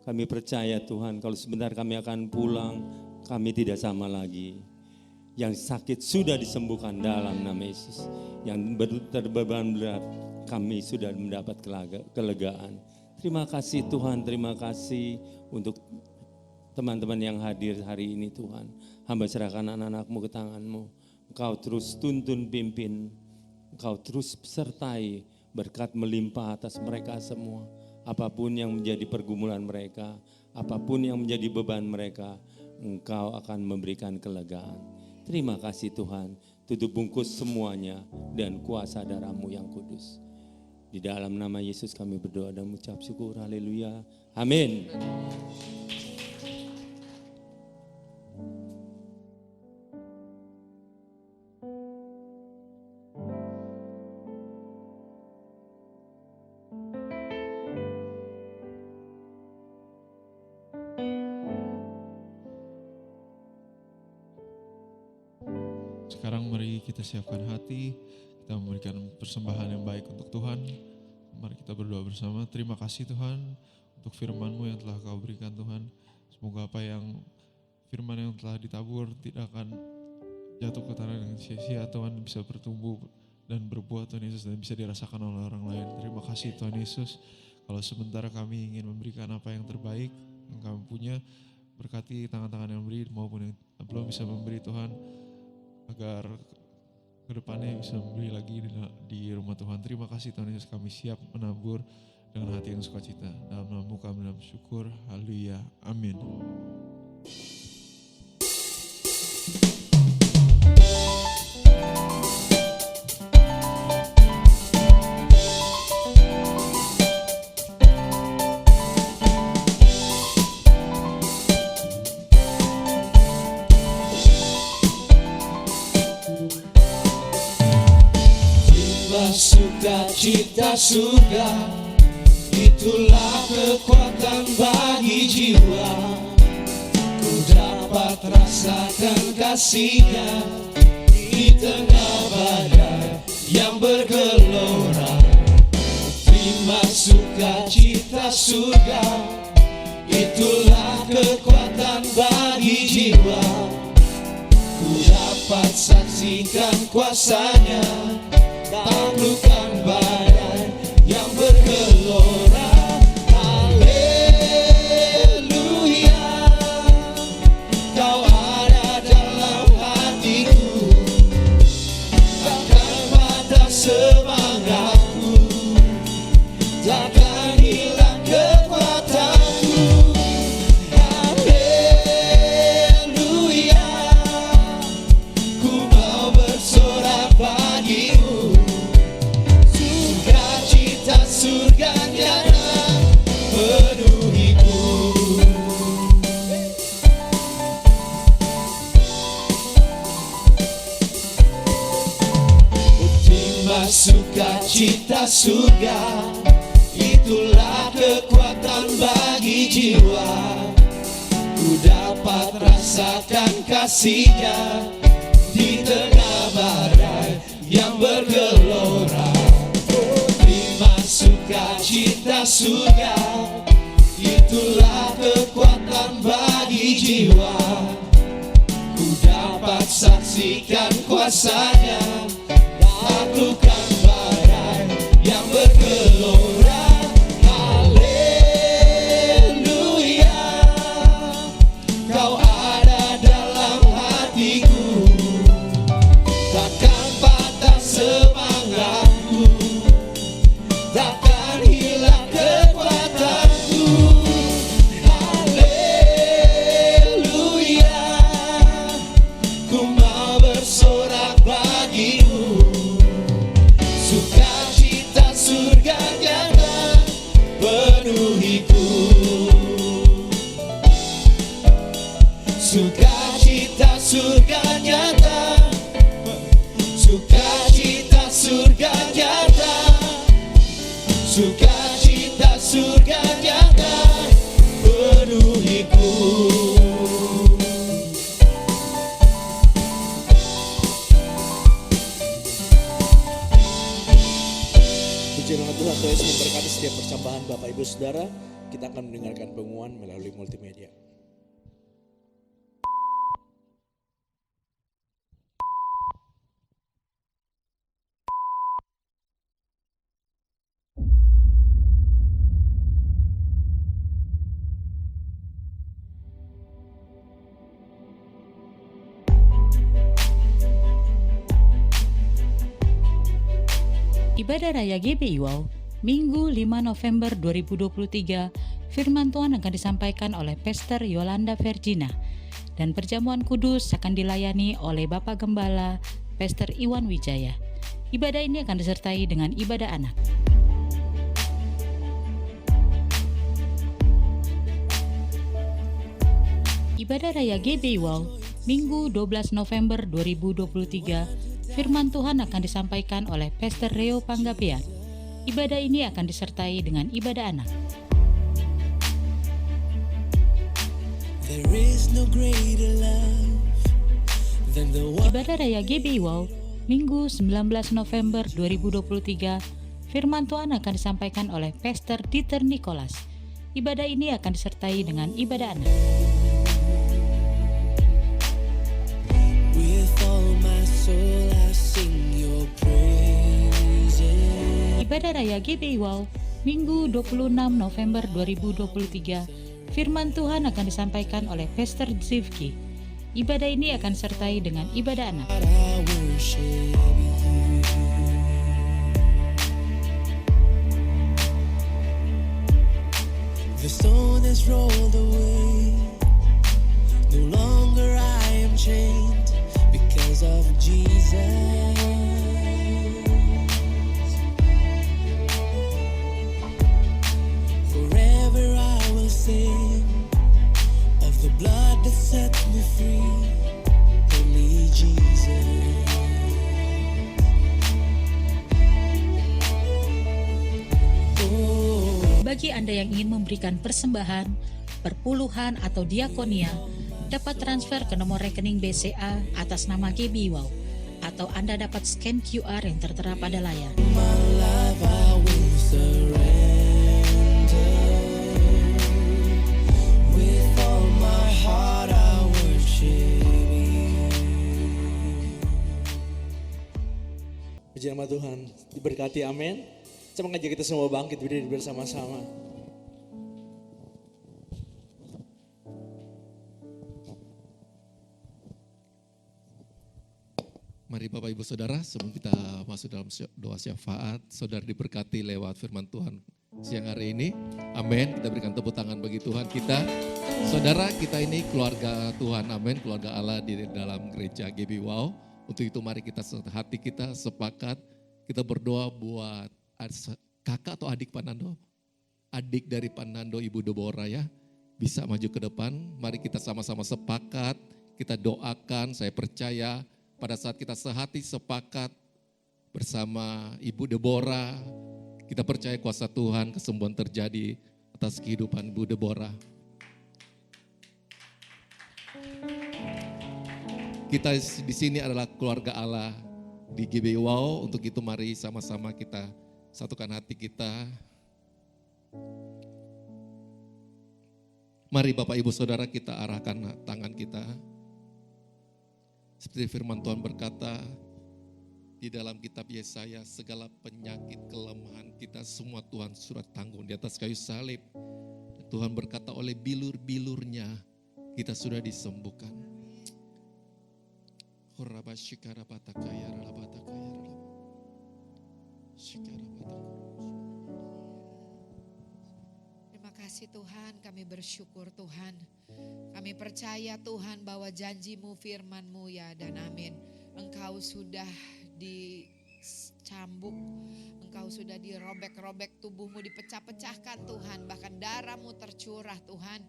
Kami percaya Tuhan kalau sebentar kami akan pulang, kami tidak sama lagi. Yang sakit sudah disembuhkan dalam nama Yesus. Yang terbeban berat, kami sudah mendapat kelegaan. Terima kasih Tuhan, terima kasih untuk teman-teman yang hadir hari ini Tuhan. Hamba serahkan anak-anak-Mu ke tangan-Mu. Engkau terus tuntun pimpin, Engkau terus sertai, berkat melimpah atas mereka semua. Apapun yang menjadi pergumulan mereka, apapun yang menjadi beban mereka, Engkau akan memberikan kelegaan. Terima kasih Tuhan, tutup bungkus semuanya dan kuasa darah-Mu yang kudus. Di dalam nama Yesus kami berdoa dan mengucap syukur, haleluya, amin. Sekarang mari kita siapkan hati, kita memberikan persembahan yang baik untuk Tuhan. Mari kita berdoa bersama. Terima kasih Tuhan untuk firman-Mu yang telah Kau berikan Tuhan. Semoga apa yang firman yang telah ditabur tidak akan jatuh ke tanah dengan sia-sia Tuhan, bisa bertumbuh dan berbuah Tuhan Yesus dan bisa dirasakan oleh orang lain. Terima kasih Tuhan Yesus. Kalau sebentar kami ingin memberikan apa yang terbaik yang kami punya, berkati tangan-tangan yang memberi maupun yang belum bisa memberi Tuhan, agar kedepannya bisa memberi lagi di rumah Tuhan. Terima kasih Tuhan Yesus, kami siap menabur dengan hati yang sukacita. Dalam nama-Mu kami bersyukur, haleluya, amin. Sukacita surga, itulah kekuatan bagi jiwa. Ku dapat rasakan kasih-Nya di tengah badai yang bergelora. Terima sukacita surga, itulah kekuatan bagi jiwa. Ku dapat saksikan kuasa-Nya, taklukkan badai yang bergelora. Haleluya, Kau ada dalam hatiku, takkan patah semangatku, takkan hilang kekuatanku. Haleluya, ku mau bersorak bagimu. Surga nyata penuhiku. Terima sukacita surga, itulah kekuatan bagi jiwa. Ku dapat rasakan kasih-Nya di tengah badai yang bergelora. Sukacita surga, itulah kekuatan bagi jiwa. Ku dapat saksikan kuasa-Nya, taklukkan badai yang bergelora. Haleluya, Kau ada dalam hatiku, takkan patah semangatku, takkan hilang kekuatanku. Haleluya, ku mau bersorak bagimu. Sukacita surga nyata penuhiku. Sukacita surga nyata, sukacita surga nyata, sukacita surga nyata penuhiku. Firman Tuhan terus memberkati setiap persembahan Bapak Ibu Saudara. Kita akan mendengarkan pengumuman melalui multimedia. Ibadah Raya GBI Wow, Minggu 5 November 2023, firman Tuhan akan disampaikan oleh Pastor Yolanda Vergina, dan perjamuan kudus akan dilayani oleh Bapak Gembala, Pastor Iwan Wijaya. Ibadah ini akan disertai dengan ibadah anak. Ibadah Raya GBI Wow, Minggu 12 November 2023, firman Tuhan akan disampaikan oleh Pastor Reo Panggabean. Ibadah ini akan disertai dengan ibadah anak. Ibadah Raya GBI Wow, Minggu 19 November 2023, firman Tuhan akan disampaikan oleh Pastor Dieter Nicholas. Ibadah ini akan disertai dengan ibadah anak. Ibadah Raya GBI Wow, Minggu 26 November 2023, firman Tuhan akan disampaikan oleh Pastor Zivki. Ibadah ini akan disertai dengan ibadah anak. The stone has rolled away. No longer I am chained because of Jesus. Forever I will sing of the blood that set me free. Only Jesus. Bagi Anda yang ingin memberikan persembahan, perpuluhan atau diakonia, dapat transfer ke nomor rekening BCA atas nama GBI Wow, atau Anda dapat scan QR yang tertera pada layar. My life I will surrender. With all my heart I worship you. Puji nama Tuhan, diberkati, amin. Saya mengajak kita semua bangkit berdiri bersama-sama. Mari Bapak Ibu Saudara, sebelum kita masuk dalam doa syafaat, saudara diberkati lewat firman Tuhan siang hari ini. Amin. Kita berikan tepuk tangan bagi Tuhan kita. Saudara, kita ini keluarga Tuhan, amin, keluarga Allah di dalam gereja GBI Wow. Untuk itu mari kita hati kita sepakat, kita berdoa buat kakak atau adik Pak Nando, adik dari Pak Nando, Ibu Deborah ya, bisa maju ke depan. Mari kita sama-sama sepakat, kita doakan. Saya percaya pada saat kita sehati sepakat bersama Ibu Deborah, kita percaya kuasa Tuhan, kesembuhan terjadi atas kehidupan Ibu Deborah. Kita di sini adalah keluarga Allah di GBI Wow. Untuk itu mari sama-sama kita satukan hati kita. Mari Bapak Ibu Saudara, kita arahkan tangan kita. Seperti firman Tuhan berkata di dalam kitab Yesaya, segala penyakit kelemahan kita semua Tuhan sudah tanggung di atas kayu salib. Dan Tuhan berkata oleh bilur-bilurnya kita sudah disembuhkan. Terima kasih Tuhan, kami bersyukur Tuhan. Kami percaya Tuhan bahwa janji-Mu, firman-Mu ya dan amin. Engkau sudah dicambuk, Engkau sudah dirobek-robek, tubuh-Mu dipecah-pecahkan Tuhan. Bahkan darah-Mu tercurah Tuhan.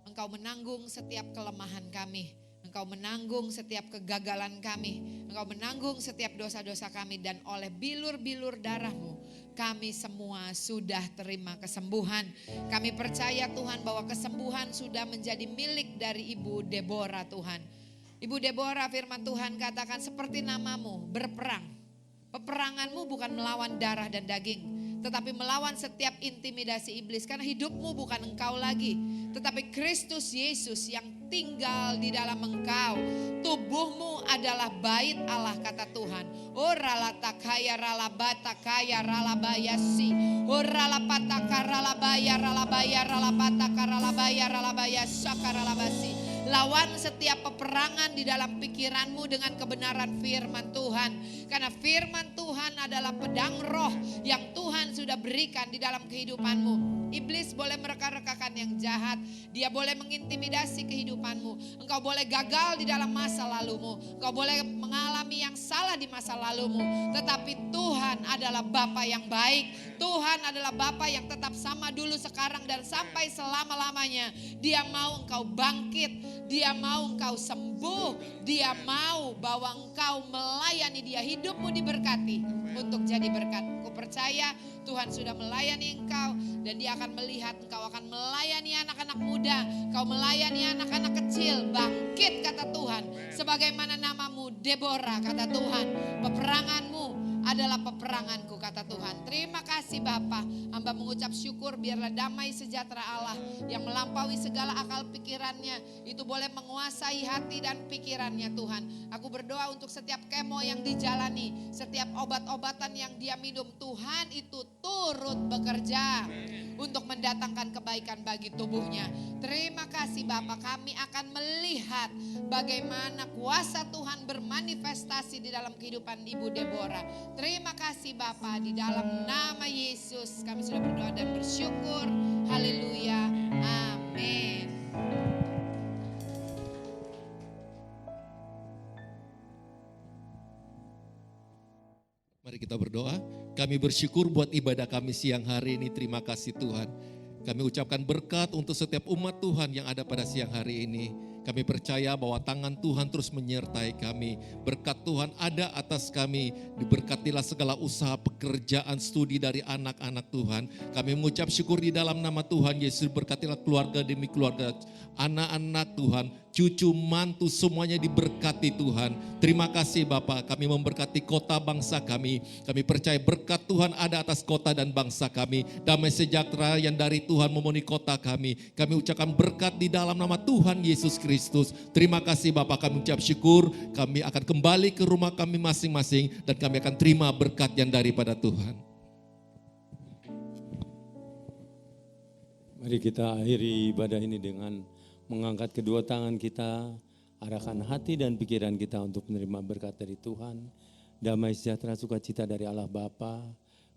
Engkau menanggung setiap kelemahan kami. Engkau menanggung setiap kegagalan kami. Engkau menanggung setiap dosa-dosa kami. Dan oleh bilur-bilur darah-Mu, kami semua sudah terima kesembuhan. Kami percaya Tuhan bahwa kesembuhan sudah menjadi milik dari Ibu Deborah Tuhan. Ibu Deborah, firman Tuhan katakan seperti namamu, berperang. Peperanganmu bukan melawan darah dan daging, tetapi melawan setiap intimidasi iblis. Karena hidupmu bukan engkau lagi, tetapi Kristus Yesus yang tinggal di dalam engkau. Tubuhmu adalah bait Allah, kata Tuhan. Ora latakaya ralabata kaya ralabayasi. Ora lapataka ralabaya ralabaya ralapataka ralabaya ralabaya sakaralabasi. Lawan setiap peperangan di dalam pikiranmu dengan kebenaran firman Tuhan. Karena firman Tuhan adalah pedang roh yang Tuhan sudah berikan di dalam kehidupanmu. Iblis boleh mereka-rekakan yang jahat. Dia boleh mengintimidasi kehidupanmu. Engkau boleh gagal di dalam masa lalumu. Engkau boleh mengalami yang salah di masa lalumu. Tetapi Tuhan adalah Bapa yang baik. Tuhan adalah Bapa yang tetap sama dulu, sekarang, dan sampai selama-lamanya. Dia mau engkau bangkit. Dia mau engkau sembuh. Dia mau bahwa engkau melayani Dia. Hidupmu diberkati untuk jadi berkat. Aku percaya Tuhan sudah melayani engkau, dan Dia akan melihat engkau akan melayani anak-anak muda, engkau melayani anak-anak kecil. Bangkit, kata Tuhan, sebagaimana namamu Deborah, kata Tuhan. Peperanganmu adalah peperanganku, kata Tuhan. Terima kasih Bapa. Hamba mengucap syukur, biarlah damai sejahtera Allah yang melampaui segala akal pikirannya itu boleh menguasai hati dan pikirannya, Tuhan. Aku berdoa untuk setiap kemo yang dijalani, setiap obat-obatan yang dia minum, Tuhan itu turut bekerja untuk mendatangkan kebaikan bagi tubuhnya. Terima kasih Bapa, kami akan melihat bagaimana kuasa Tuhan bermanifestasi di dalam kehidupan Ibu Deborah. Terima kasih Bapa, di dalam nama Yesus kami sudah berdoa dan bersyukur. Haleluya, amin. Mari kita berdoa. Kami bersyukur buat ibadah kami siang hari ini. Terima kasih Tuhan. Kami ucapkan berkat untuk setiap umat Tuhan yang ada pada siang hari ini. Kami percaya bahwa tangan Tuhan terus menyertai kami. Berkat Tuhan ada atas kami. Diberkatilah segala usaha, pekerjaan, studi dari anak-anak Tuhan. Kami mengucap syukur di dalam nama Tuhan Yesus. Berkatilah keluarga demi keluarga, anak-anak Tuhan, cucu, mantu, semuanya diberkati Tuhan. Terima kasih Bapa, kami memberkati kota bangsa kami. Kami percaya berkat Tuhan ada atas kota dan bangsa kami. Damai sejahtera yang dari Tuhan memenuhi kota kami. Kami ucapkan berkat di dalam nama Tuhan Yesus Kristus. Terima kasih Bapa, kami ucap syukur. Kami akan kembali ke rumah kami masing-masing dan kami akan terima berkat yang daripada Tuhan. Mari kita akhiri ibadah ini dengan mengangkat kedua tangan kita, arahkan hati dan pikiran kita untuk menerima berkat dari Tuhan. Damai sejahtera sukacita dari Allah Bapa,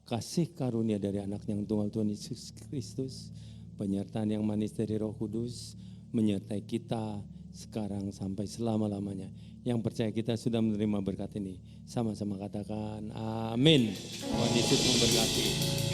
kasih karunia dari anak yang tunggal Tuhan Yesus Kristus, penyertaan yang manis dari Roh Kudus, menyertai kita sekarang sampai selama-lamanya. Yang percaya kita sudah menerima berkat ini, sama-sama katakan amin. Tuhan Yesus memberkati.